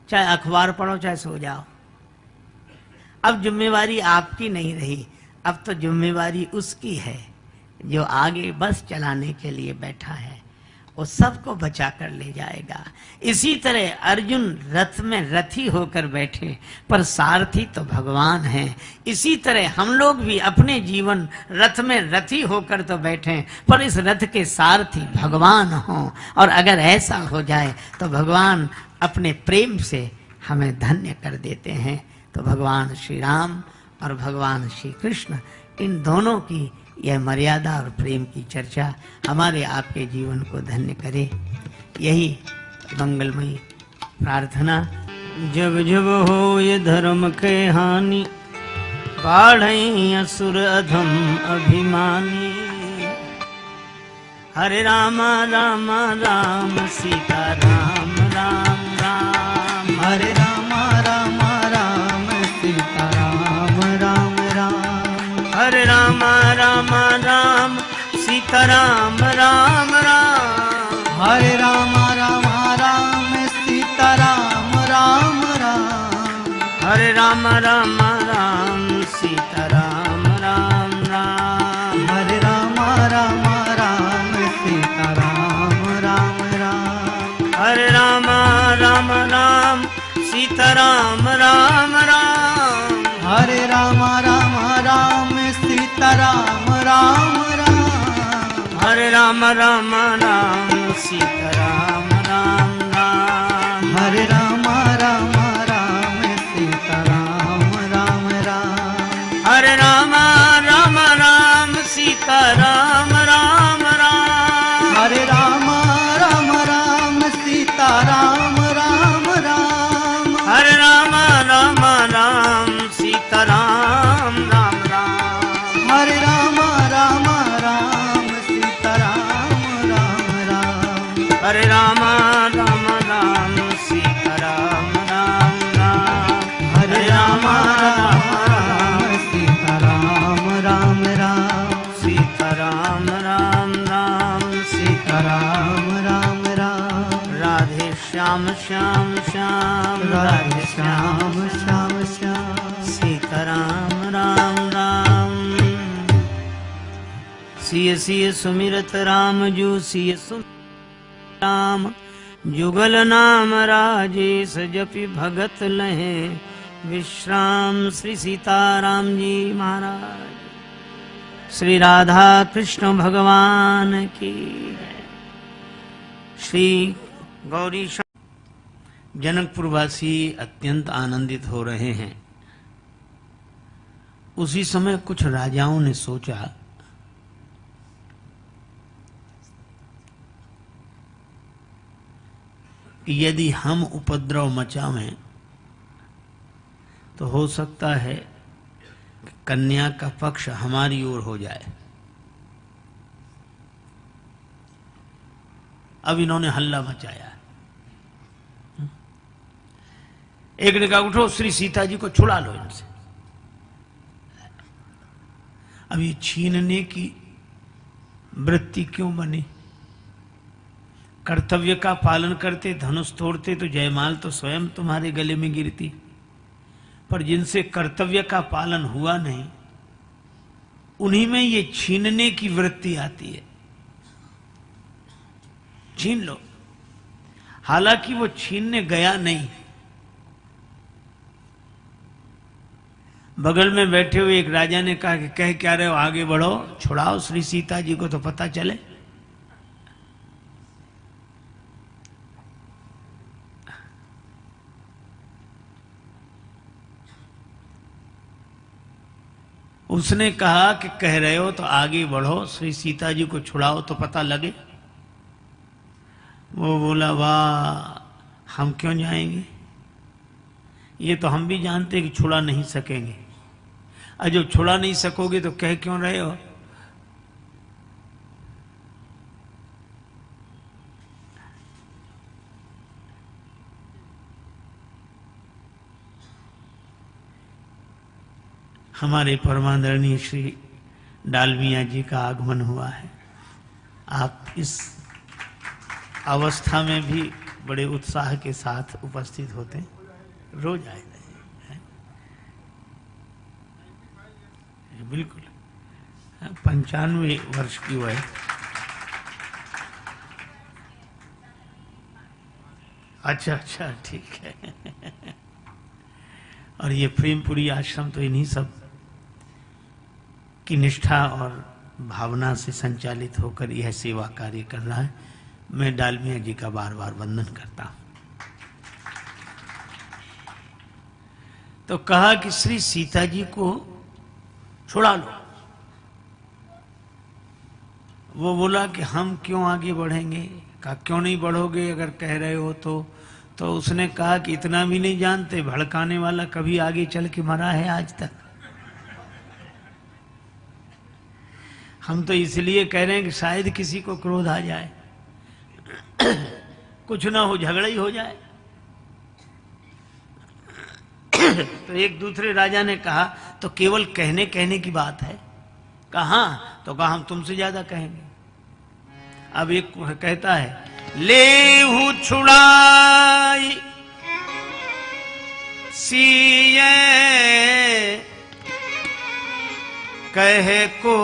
चाहे अखबार पढ़ो चाहे सो जाओ। अब जिम्मेवारी आपकी नहीं रही, अब तो जिम्मेवारी उसकी है जो आगे बस चलाने के लिए बैठा है, वो सबको बचा कर ले जाएगा। इसी तरह अर्जुन रथ में रथी होकर बैठे, पर सारथी तो भगवान है। इसी तरह हम लोग भी अपने जीवन रथ में रथी होकर तो बैठे, पर इस रथ के सारथी भगवान हों। और अगर ऐसा हो जाए तो भगवान अपने प्रेम से हमें धन्य कर देते हैं। तो भगवान श्री राम और भगवान श्री कृष्ण, इन दोनों की यह मर्यादा और प्रेम की चर्चा हमारे आपके जीवन को धन्य करे, यही मंगलमयी प्रार्थना। जब जब हो ये धर्म के हानि, बाढ़ई असुर अधम अभिमानी। हरे राम राम राम सीता राम राम राम, हरे राम राम राम सीता राम राम राम, हरे राम राम राम सीता राम राम राम, हरे राम राम राम सीता राम राम राम, हरे राम राम राम सीता राम राम राम, हरे राम राम राम सीता राम राम राम, हरे राम राम राम सीता राम राम राम, हरे राम राम राम सीता राम राम राम, हरे राम राम राम सीता राम राम राम, हरे राम राम राम सीता राम राम राम, हरे राम राम राम सीता राम राम राम, हरे राम राम राम सीता राम राम राम, हरे राम राम राम सीता राम राम राम, हरे राम राम राम सीता राम राम राम, हरे राम राम राम सीता राम राम राम, हरे राम राम राम सीता राम राम राम, सीता राम राम राम सीता राम राम राम, राधे श्याम श्याम श्याम राधे श्याम श्याम श्याम, सीता राम राम राम। सिय सिय सुमिरत राम जू सिय सुमिरत राम, जुगल नाम राजेश जपि भगत लहे विश्राम। श्री सीताराम जी महाराज, श्री राधा कृष्ण भगवान की जय। श्री गौरी जनकपुरवासी अत्यंत आनंदित हो रहे हैं। उसी समय कुछ राजाओं ने सोचा कि यदि हम उपद्रव मचावें तो हो सकता है कि कन्या का पक्ष हमारी ओर हो जाए। अब इन्होंने हल्ला मचाया। एक ने कहा उठो, श्री सीता जी को छुड़ा लो इनसे। अब ये छीनने की वृत्ति क्यों बनी? कर्तव्य का पालन करते, धनुष तोड़ते तो जयमाल तो स्वयं तुम्हारे गले में गिरती, पर जिनसे कर्तव्य का पालन हुआ नहीं उन्हीं में ये छीनने की वृत्ति आती है। छीन लो। हालांकि वो छीनने गया नहीं, बगल में बैठे हुए एक राजा ने कहा कि कह क्या रहे हो, आगे बढ़ो, छुड़ाओ श्री सीता जी को तो पता चले। उसने कहा कि कह रहे हो तो आगे बढ़ो, श्री सीता जी को छुड़ाओ तो पता लगे। वो बोला, वाह, हम क्यों जाएंगे, ये तो हम भी जानते कि छुड़ा नहीं सकेंगे। और जब छुड़ा नहीं सकोगे तो कह क्यों रहे हो? हमारे परमादरणीय श्री डालमिया जी का आगमन हुआ है। आप इस अवस्था में भी बड़े उत्साह के साथ उपस्थित होते हैं, रोज आए हैं। बिल्कुल 95 वर्ष की वह है। अच्छा अच्छा, ठीक है। और ये प्रेमपुरी आश्रम तो इन्हीं सब की निष्ठा और भावना से संचालित होकर यह सेवा कार्य कर रहा है। मैं डालमिया जी का बार बार वंदन करता हूं। तो कहा कि श्री सीता जी को छुड़ा लो। वो बोला कि हम क्यों आगे बढ़ेंगे। कहा क्यों नहीं बढ़ोगे अगर कह रहे हो तो उसने कहा कि इतना भी नहीं जानते, भड़काने वाला कभी आगे चल के मरा है आज तक। हम तो इसलिए कह रहे हैं कि शायद किसी को क्रोध आ जाए, कुछ ना हो, झगड़ा ही हो जाए। तो एक दूसरे राजा ने कहा तो केवल कहने की बात है। कहा हाँ, तो कहा हम तुमसे ज्यादा कहेंगे। अब एक कहता है, लेहु छुड़ाई सिए कहे को।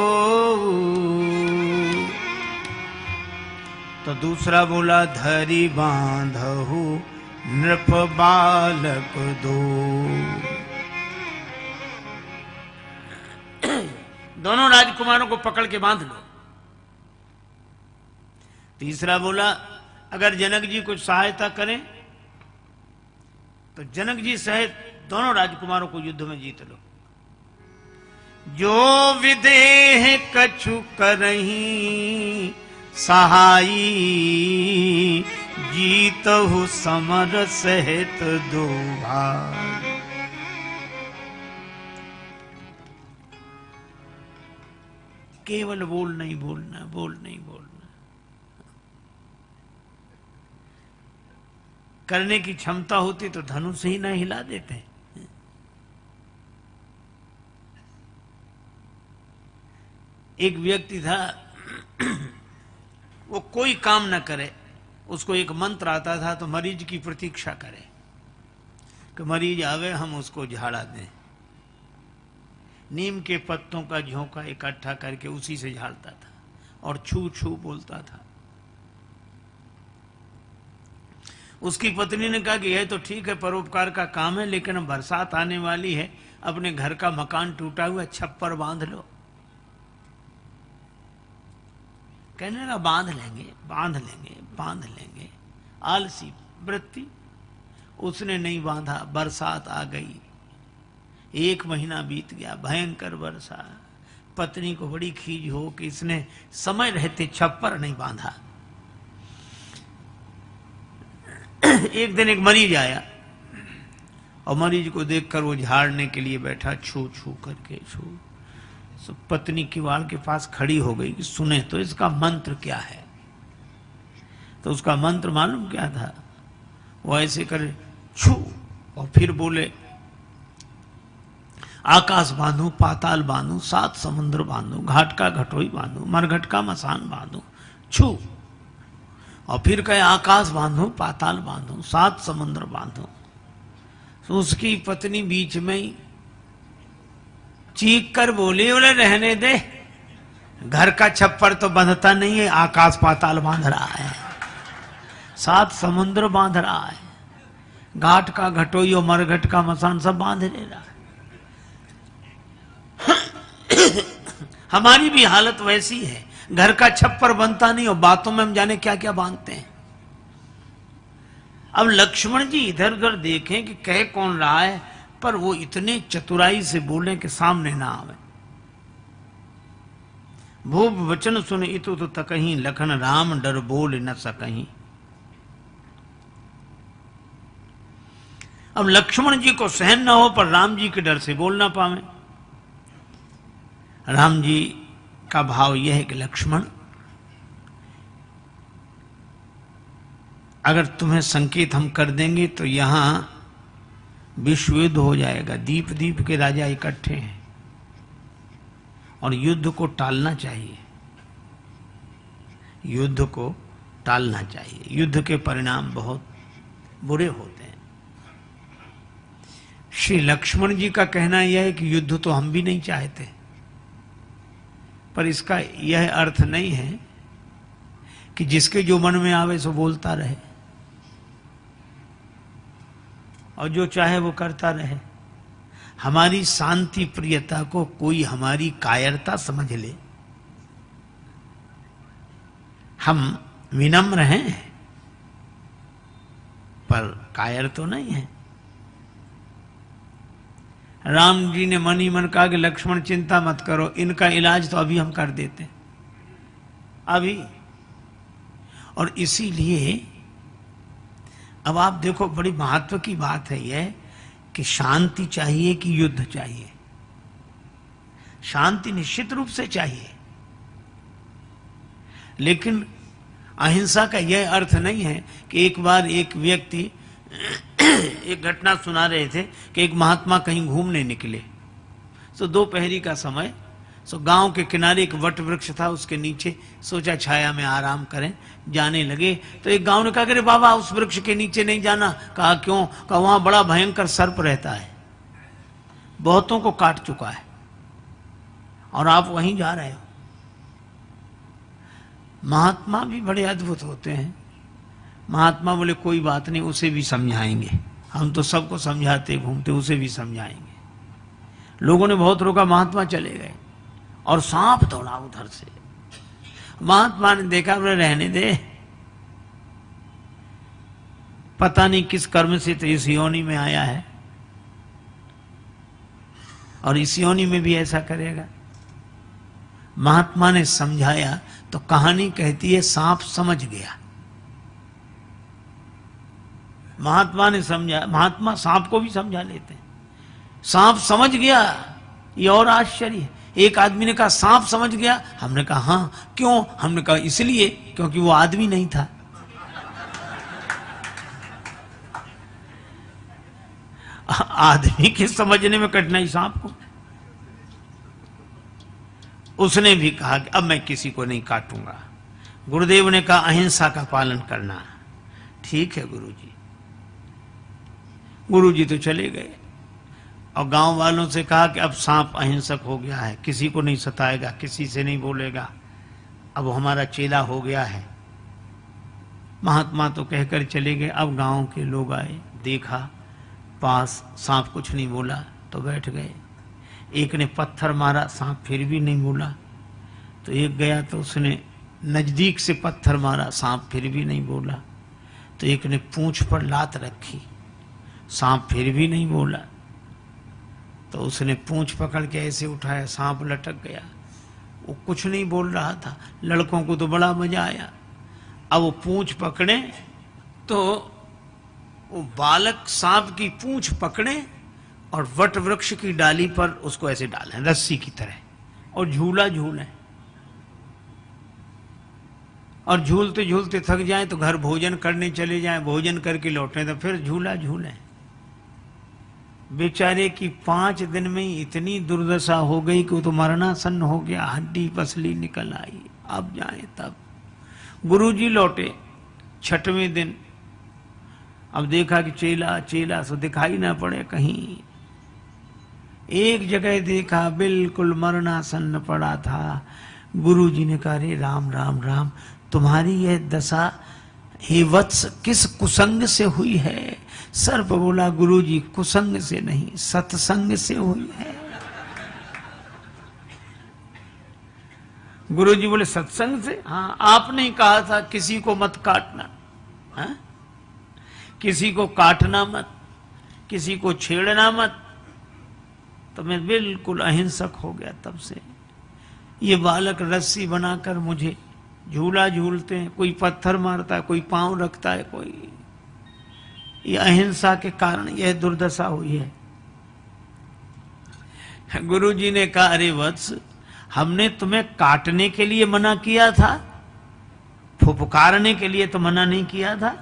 तो दूसरा बोला, धरी बांधहु नृप बालक दो। दोनों राजकुमारों को पकड़ के बांध लो। तीसरा बोला, अगर जनक जी कुछ सहायता करें तो जनक जी सहित दोनों राजकुमारों को युद्ध में जीत लो। जो विदेह कछु करही सहाई, जीतहु समर सहित दो भाई। केवल बोल नहीं बोलना, बोल नहीं बोलना। करने की क्षमता होती तो धनुष ही ना हिला देते। एक व्यक्ति था, वो कोई काम न करे, उसको एक मंत्र आता था तो मरीज की प्रतीक्षा करे कि मरीज आवे हम उसको झाड़ा दें। नीम के पत्तों का झोंका इकट्ठा करके उसी से झाड़ता था और छू छू बोलता था। उसकी पत्नी ने कहा कि यह तो ठीक है, परोपकार का काम है, लेकिन अब बरसात आने वाली है, अपने घर का मकान टूटा हुआ, छप्पर बांध लो। कहने लगा बांध लेंगे बांध लेंगे बांध लेंगे। आलसी वृत्ति। उसने नहीं बांधा, बरसात आ गई। 1 महीना बीत गया, भयंकर वर्षा। पत्नी को बड़ी खीज हो कि इसने समय रहते छप्पर नहीं बांधा। एक दिन एक मरीज आया और मरीज को देखकर वो झाड़ने के लिए बैठा, छू छू करके छू। तो पत्नी किवाड़ के पास खड़ी हो गई कि सुने तो इसका मंत्र क्या है। तो उसका मंत्र मालूम क्या था? वो ऐसे करे छू और फिर बोले, आकाश बांधू, पाताल बांधू, 7 समुद्र बांधू, घाट का घटोई बांधू, मरघट का मसान बांधू, छू। और फिर कहे आकाश बांधो, पाताल बांधो, 7 समुद्र बांधो। तो उसकी पत्नी बीच में ही चीख कर बोली, बोले रहने दे, घर का छप्पर तो बंधता नहीं है, आकाश पाताल बांध रहा है, 7 समुद्र बांध रहा है, घाट का घटोई और मरघट का मसान सब बांध ले रहा है। हमारी भी हालत वैसी है, घर का छप्पर बनता नहीं और बातों में हम जाने क्या क्या बांधते हैं। अब लक्ष्मण जी इधर उधर देखें कि कह कौन रहा है, पर वो इतने चतुराई से बोले कि सामने ना आवे। भूप वचन सुन इतु तो तकहीं, लखन राम डर बोल न सकहीं। अब लक्ष्मण जी को सहन न हो, पर राम जी के डर से बोल ना पावे। राम जी का भाव यह है कि लक्ष्मण, अगर तुम्हें संकेत हम कर देंगे तो यहां विश्व युद्ध हो जाएगा। दीप दीप के राजा इकट्ठे हैं और युद्ध को टालना चाहिए, युद्ध को टालना चाहिए। युद्ध के परिणाम बहुत बुरे होते हैं। श्री लक्ष्मण जी का कहना यह है कि युद्ध तो हम भी नहीं चाहते, पर इसका यह अर्थ नहीं है कि जिसके जो मन में आवे सो बोलता रहे और जो चाहे वो करता रहे। हमारी शांति प्रियता को कोई हमारी कायरता समझ ले। हम विनम्र हैं पर कायर तो नहीं है। राम जी ने मन ही मन कहा कि लक्ष्मण चिंता मत करो, इनका इलाज तो अभी हम कर देते हैं, अभी। और इसीलिए अब आप देखो, बड़ी महत्व की बात है यह कि शांति चाहिए कि युद्ध चाहिए। शांति निश्चित रूप से चाहिए, लेकिन अहिंसा का यह अर्थ नहीं है कि एक बार एक व्यक्ति एक घटना सुना रहे थे कि एक महात्मा कहीं घूमने निकले। सो दोपहरी का समय, सो गांव के किनारे एक वट वृक्ष था, उसके नीचे सोचा छाया में आराम करें। जाने लगे तो एक गांव ने कहा, अरे बाबा उस वृक्ष के नीचे नहीं जाना। कहा क्यों? कहा वहां बड़ा भयंकर सर्प रहता है, बहुतों को काट चुका है और आप वहीं जा रहे हो। महात्मा भी बड़े अद्भुत होते हैं। महात्मा बोले कोई बात नहीं, उसे भी समझाएंगे, हम तो सबको समझाते घूमते, उसे भी समझाएंगे। लोगों ने बहुत रोका, महात्मा चले गए और सांप दौड़ा उधर से। महात्मा ने देखा, बोले रहने दे, पता नहीं किस कर्म से तो इस योनि में आया है और इस योनि में भी ऐसा करेगा। महात्मा ने समझाया तो कहानी कहती है सांप समझ गया। महात्मा ने समझा, महात्मा सांप को भी समझा लेते हैं। सांप समझ गया, ये और आश्चर्य है। एक आदमी ने कहा सांप समझ गया। हमने कहा हाँ, क्यों? हमने कहा इसलिए क्योंकि वो आदमी नहीं था। आदमी के समझने में कठिनाई सांप को। उसने भी कहा कि अब मैं किसी को नहीं काटूंगा। गुरुदेव ने कहा अहिंसा का पालन करना। ठीक है गुरुजी। गुरुजी तो चले गए और गांव वालों से कहा कि अब सांप अहिंसक हो गया है, किसी को नहीं सताएगा, किसी से नहीं बोलेगा, अब हमारा चेला हो गया है। महात्मा तो कहकर चले गए। अब गांव के लोग आए, देखा पास सांप कुछ नहीं बोला तो बैठ गए। एक ने पत्थर मारा, सांप फिर भी नहीं बोला। तो एक गया तो उसने नजदीक से पत्थर मारा, सांप फिर भी नहीं बोला। तो एक ने पूंछ पर लात रखी, सांप फिर भी नहीं बोला। तो उसने पूंछ पकड़ के ऐसे उठाया, सांप लटक गया। वो कुछ नहीं बोल रहा था। लड़कों को तो बड़ा मजा आया। अब वो पूंछ पकड़े तो वो बालक सांप की पूंछ पकड़े और वट वृक्ष की डाली पर उसको ऐसे डालें रस्सी की तरह और झूला झूलें, और झूलते झूलते थक जाएं तो घर भोजन करने चले जाएं, भोजन करके लौटें तो फिर झूला झूलें। बेचारे की 5 दिन में ही इतनी दुर्दशा हो गई कि वो तो मरणासन्न हो गया, हड्डी पसली निकल आई। अब जाएं तब। गुरुजी लौटे 6वें दिन। अब देखा कि चेला चेला सो दिखाई ना पड़े कहीं। एक जगह देखा बिल्कुल मरणासन्न पड़ा था। गुरुजी ने कहा रे राम राम राम, तुम्हारी यह दशा हे वत्स किस कुसंग से हुई है? सर्प बोला गुरुजी कुसंग से नहीं, सत्संग से हुई है। गुरुजी बोले सत्संग से? हाँ, आपने ही कहा था किसी को मत काटना। हाँ? किसी को काटना मत, किसी को छेड़ना मत। तो मैं बिल्कुल अहिंसक हो गया तब से। ये बालक रस्सी बनाकर मुझे झूला झूलते हैं, कोई पत्थर मारता है, कोई पांव रखता है, कोई, ये अहिंसा के कारण यह दुर्दशा हुई है। गुरुजी ने कहा, अरे वत्स, हमने तुम्हें काटने के लिए मना किया था, फुफकारने के लिए तो मना नहीं किया था।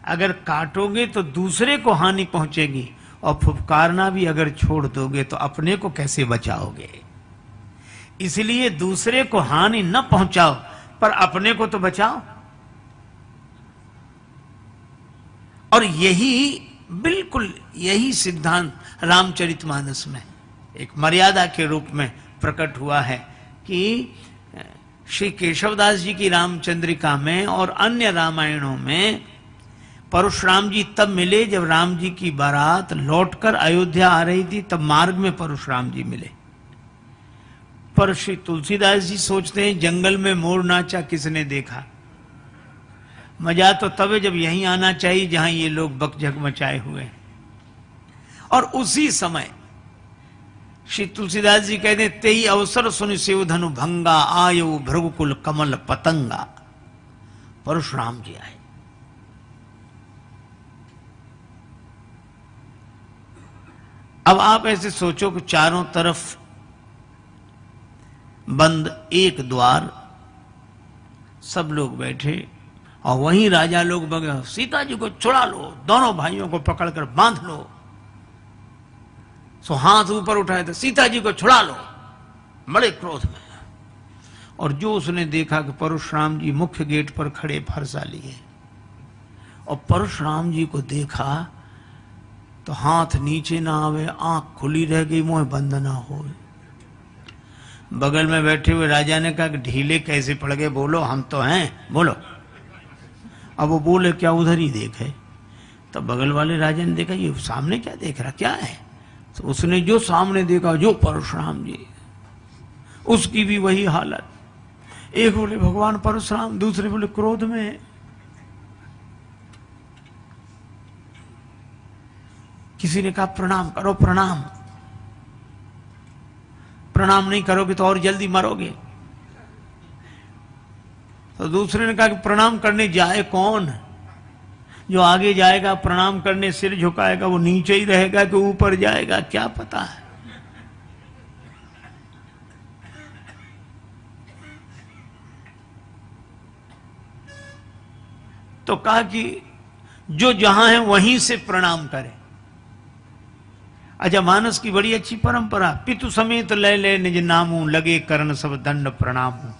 अगर काटोगे तो दूसरे को हानि पहुंचेगी, और फुफकारना भी अगर छोड़ दोगे तो अपने को कैसे बचाओगे। इसलिए दूसरे को हानि न पहुंचाओ, पर अपने को तो बचाओ। और यही, बिल्कुल यही सिद्धांत रामचरितमानस में एक मर्यादा के रूप में प्रकट हुआ है कि श्री केशवदास जी की रामचंद्रिका में और अन्य रामायणों में परशुराम जी तब मिले जब राम जी की बारात लौटकर अयोध्या आ रही थी, तब मार्ग में परशुराम जी मिले। पर श्री तुलसीदास जी सोचते हैं, जंगल में मोर नाचा किसने देखा। मजा तो तब है जब यहीं आना चाहिए जहां ये लोग बकझक मचाए हुए हैं। और उसी समय श्री तुलसीदास जी कहते हैं, तेई अवसर सुन शिव धनु भंगा, आयो भृगुकुल कमल पतंगा। परशुराम जी आए। अब आप ऐसे सोचो कि चारों तरफ बंद एक द्वार, सब लोग बैठे, और वहीं राजा लोग बगे, सीता जी को छुड़ा लो, दोनों भाइयों को पकड़कर बांध लो। सो हाथ ऊपर उठाए तो सीता जी को छुड़ा लो, बड़े क्रोध में। और जो उसने देखा कि परशुराम जी मुख्य गेट पर खड़े फरसा लिए, और परशुराम जी को देखा तो हाथ नीचे ना आवे, आंख खुली रह गई, मुंह बंद ना हो। बगल में बैठे हुए राजा ने कहा कि ढीले कैसे पड़ गए, बोलो, हम तो हैं, बोलो। अब वो बोले, क्या उधर ही देखे। तब बगल वाले राजा ने देखा, ये सामने क्या देख रहा, क्या है। तो उसने जो सामने देखा, जो परशुराम जी, उसकी भी वही हालत। एक बोले भगवान परशुराम, दूसरे बोले क्रोध में। किसी ने कहा प्रणाम करो, प्रणाम। प्रणाम नहीं करोगे तो और जल्दी मरोगे। तो दूसरे ने कहा कि प्रणाम करने जाए कौन। जो आगे जाएगा प्रणाम करने, सिर झुकाएगा, वो नीचे ही रहेगा कि ऊपर जाएगा, क्या पता है। तो कहा कि जो जहां है वहीं से प्रणाम करे। अच्छा, मानस की बड़ी अच्छी परंपरा, पितु समेत ले ले निज नामू, लगे करण सब दंड प्रणामू।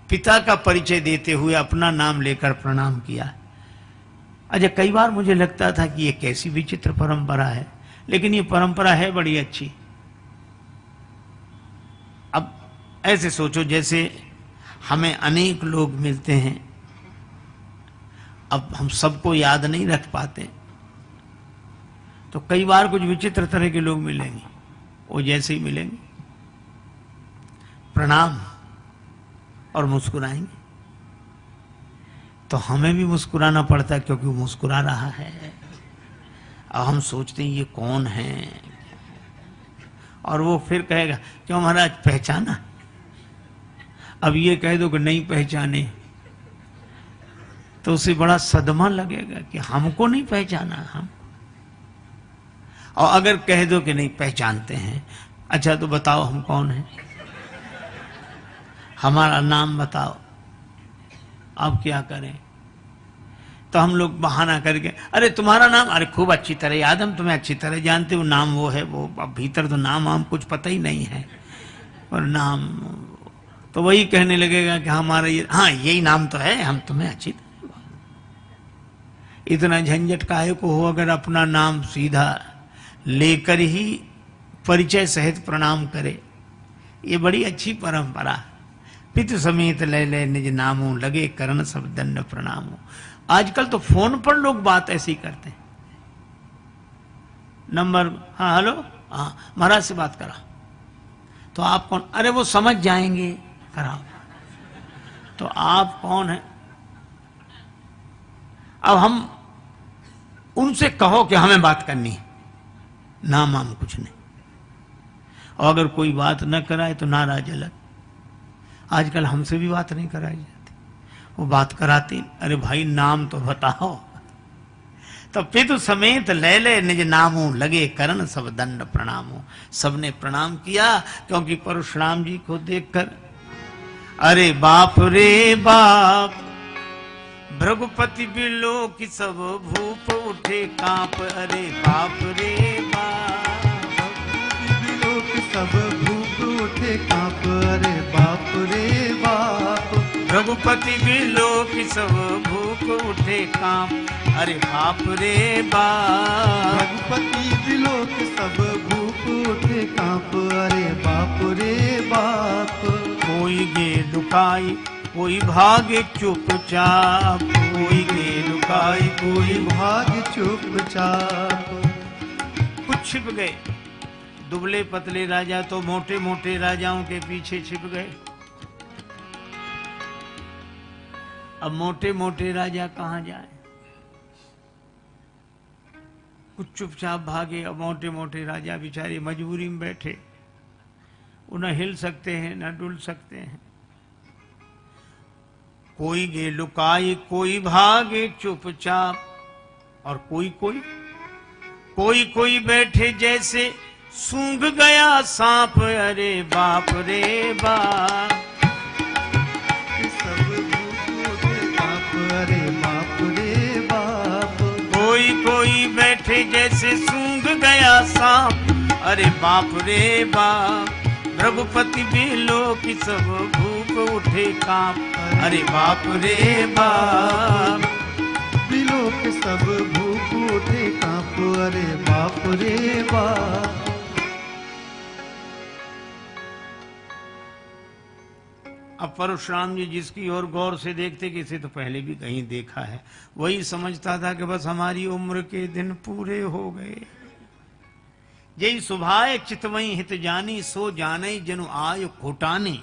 पिता का परिचय देते हुए अपना नाम लेकर प्रणाम किया। अच्छा, कई बार मुझे लगता था कि ये कैसी विचित्र परंपरा है, लेकिन ये परंपरा है बड़ी अच्छी। अब ऐसे सोचो, जैसे हमें अनेक लोग मिलते हैं, अब हम सबको याद नहीं रख पाते, तो कई बार कुछ विचित्र तरह के लोग मिलेंगे, वो जैसे ही मिलेंगे प्रणाम और मुस्कुराएंगे, तो हमें भी मुस्कुराना पड़ता है, क्योंकि वो मुस्कुरा रहा है। अब हम सोचते हैं ये कौन है, और वो फिर कहेगा, क्यों महाराज पहचाना। अब ये कह दो कि नहीं पहचाने, तो उसे बड़ा सदमा लगेगा कि हमको नहीं पहचाना हम। और अगर कह दो कि नहीं पहचानते हैं, अच्छा तो बताओ हम कौन हैं, हमारा नाम बताओ। अब क्या करें। तो हम लोग बहाना करके, अरे तुम्हारा नाम, अरे खूब अच्छी तरह याद, हम तुम्हें अच्छी तरह जानते हो, नाम वो है वो। अब भीतर तो नाम हम कुछ पता ही नहीं है, और नाम तो वही कहने लगेगा कि हमारा ये, हाँ यही नाम तो है, हम तुम्हें अच्छी तरह। इतना झंझट काहे को हो, अगर अपना नाम सीधा लेकर ही परिचय सहित प्रणाम करे। ये बड़ी अच्छी परंपरा। पितु समेत ले ले निज नामों, लगे करण सब दंड प्रणामो। आजकल तो फोन पर लोग बात ऐसी करते हैं, नंबर, हाँ हेलो, हाँ महाराज से बात करा, तो आप कौन, अरे वो समझ जाएंगे, कराओ। तो आप कौन है। अब हम उनसे कहो कि हमें बात करनी है, नाम कुछ नहीं। और अगर कोई बात न कराए तो नाराज अलग। आजकल हमसे भी बात नहीं कराई जाती, वो बात कराती, अरे भाई नाम तो बताओ। तो पितु समेत ले ले निज नामो, लगे करण सब दंड प्रणामो। सबने प्रणाम किया, क्योंकि परशुराम जी को देखकर अरे बाप रे बाप, भृगुपति बिलो की सब भूप उठे कांप। अरे बाप रे बाप, बिलो की सब भूप उठे कांप। अरे बाप रे बाप, रघुपति बिलो की सब भूप उठे कांप। अरे बाप रे बाप, रघुपति बिलो की सब भूप उठे कांप। अरे बाप रे बाप, कोई गे लुकाई कोई भागे चुपचाप। कोई गे लुकाई कोई भाग चुपचाप। कुछ छिप गए, दुबले पतले राजा तो मोटे मोटे राजाओं के पीछे छिप गए। अब मोटे मोटे राजा कहां जाए, कुछ चुपचाप भागे। अब मोटे मोटे राजा बेचारे मजबूरी में बैठे, वो न हिल सकते हैं न डुल सकते हैं। कोई गे लुकाई कोई भागे चुपचाप, और कोई बैठे जैसे सूंघ गया सांप। अरे बाप रे बाप, सब भूप उठे कांप। अरे बाप रे बाप, कोई बैठे जैसे सूंघ गया सांप। अरे बाप रे बाप, रघुपति बिलो की सब भूप उठे कांप। अरे बाप रे बाप, बिलो के सब भूप उठे कांप। अरे बाप रे बाप, अब परशुराम जी जिसकी ओर गौर से देखते कि इसे तो पहले भी कहीं देखा है, वही समझता था कि बस हमारी उम्र के दिन पूरे हो गए। यही सुभाए चितवई हित जानी, सो जाने जनु आय खोटानी।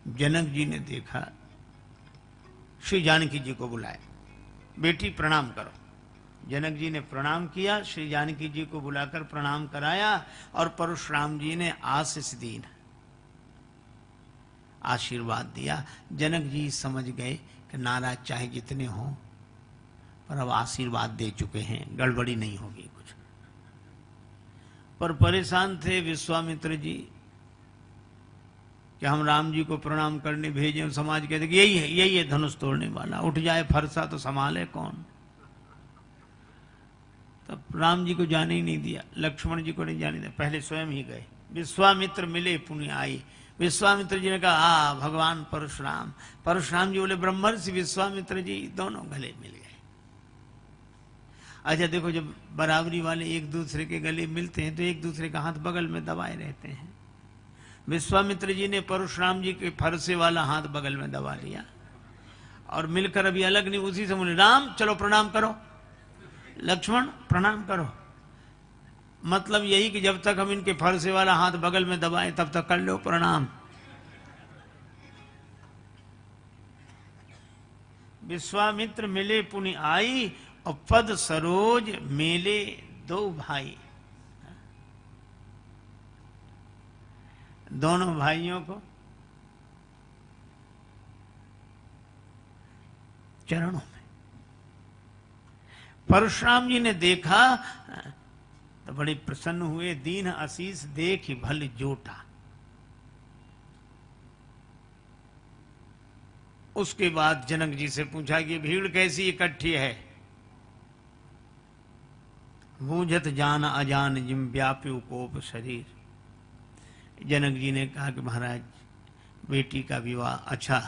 जनक जी ने देखा, श्री जानकी जी को बुलाए, बेटी प्रणाम करो। जनक जी ने प्रणाम किया, श्री जानकी जी को बुलाकर प्रणाम कराया, और परशुराम जी ने आशीष दी, आशीर्वाद दिया। जनक जी समझ गए कि नाराज चाहे जितने हों, पर अब आशीर्वाद दे चुके हैं, गड़बड़ी नहीं होगी कुछ। पर परेशान थे विश्वामित्र जी कि हम राम जी को प्रणाम करने भेजे, समाज कहते कि यही है धनुष तोड़ने वाला, उठ जाए फरसा तो संभाले कौन। तब राम जी को जाने ही नहीं दिया, लक्ष्मण जी को नहीं जाने दिया, पहले स्वयं ही गए। विश्वामित्र मिले पुण्य आई। विश्वामित्र जी ने कहा भगवान परशुराम। परशुराम जी बोले ब्रह्मर्षि विश्वामित्र जी, दोनों गले मिल गए। अच्छा देखो, जब बराबरी वाले एक दूसरे के गले मिलते हैं तो एक दूसरे का हाथ बगल में दबाए रहते हैं। विश्वामित्र जी ने परशुराम जी के फरसे वाला हाथ बगल में दबा लिया, और मिलकर अभी अलग नहीं, उसी से बोले राम चलो प्रणाम करो, लक्ष्मण प्रणाम करो। मतलब यही कि जब तक हम इनके फरसे वाला हाथ बगल में दबाएं तब तक कर लो प्रणाम। विश्वामित्र मिले पुनि आई, और पद सरोज मेले दो भाई। दोनों भाइयों को चरणों में परशुराम जी ने देखा तो बड़े प्रसन्न हुए। दीन आशीष देख भल जोटा। उसके बाद जनक जी से पूछा कि भीड़ कैसी इकट्ठी है। बूझत जान अजान जिम व्याप्यु कोप शरीर। जनक जी ने कहा कि महाराज बेटी का विवाह अच्छा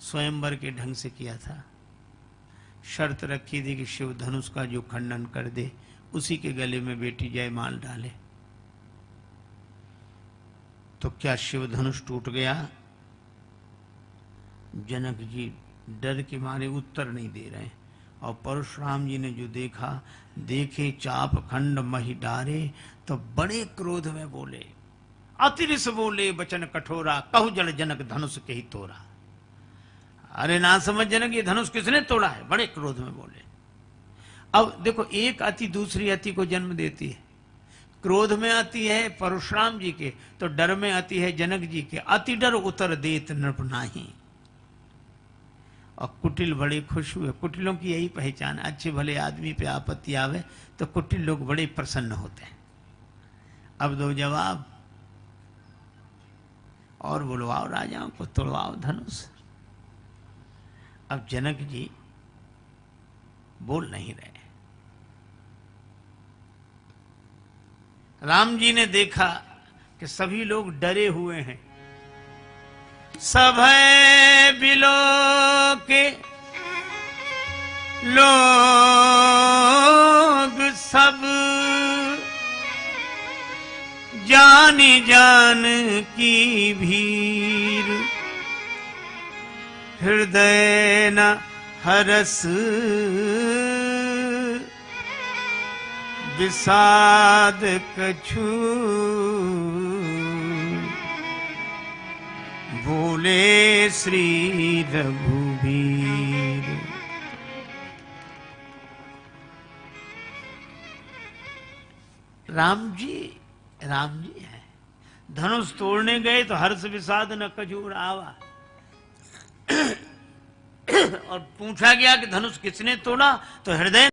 स्वयंवर के ढंग से किया था। शर्त रखी थी कि शिव धनुष का जो खंडन कर दे उसी के गले में बेटी जयमाल डाले। तो क्या शिव धनुष टूट गया? जनक जी डर के मारे उत्तर नहीं दे रहे। और परशुराम जी ने जो देखा, देखे चाप खंड मही डारे, तो बड़े क्रोध में बोले, अतिरिस बोले वचन कठोरा, कहु जल जनक धनुष के ही तोड़ा। अरे ना समझ जनक, ये धनुष किसने तोड़ा है? बड़े क्रोध में बोले। अब देखो, एक अति दूसरी अति को जन्म देती है। क्रोध में अति है परशुराम जी के, तो डर में अति है जनक जी के। अति डर उतर देत नृप नाही। और कुटिल बड़े खुश हुए। कुटिलों की यही पहचान, अच्छे भले आदमी पे आपत्ति आवे तो कुटिल लोग बड़े प्रसन्न होते हैं। अब दो जवाब, और बुलवाओ राजाओं को, तोड़वाओ धनुष। अब जनक जी बोल नहीं रहे। राम जी ने देखा कि सभी लोग डरे हुए हैं। सभय बिलो के लोग सब जानी जान की भीर, हृदय न हरस विषाद कछु, बोले श्री रघुवीर। राम जी है। धनुष तोड़ने गए तो हर्ष विषाद न कछु आवा। और पूछा गया कि धनुष किसने तोड़ा, तो हृदय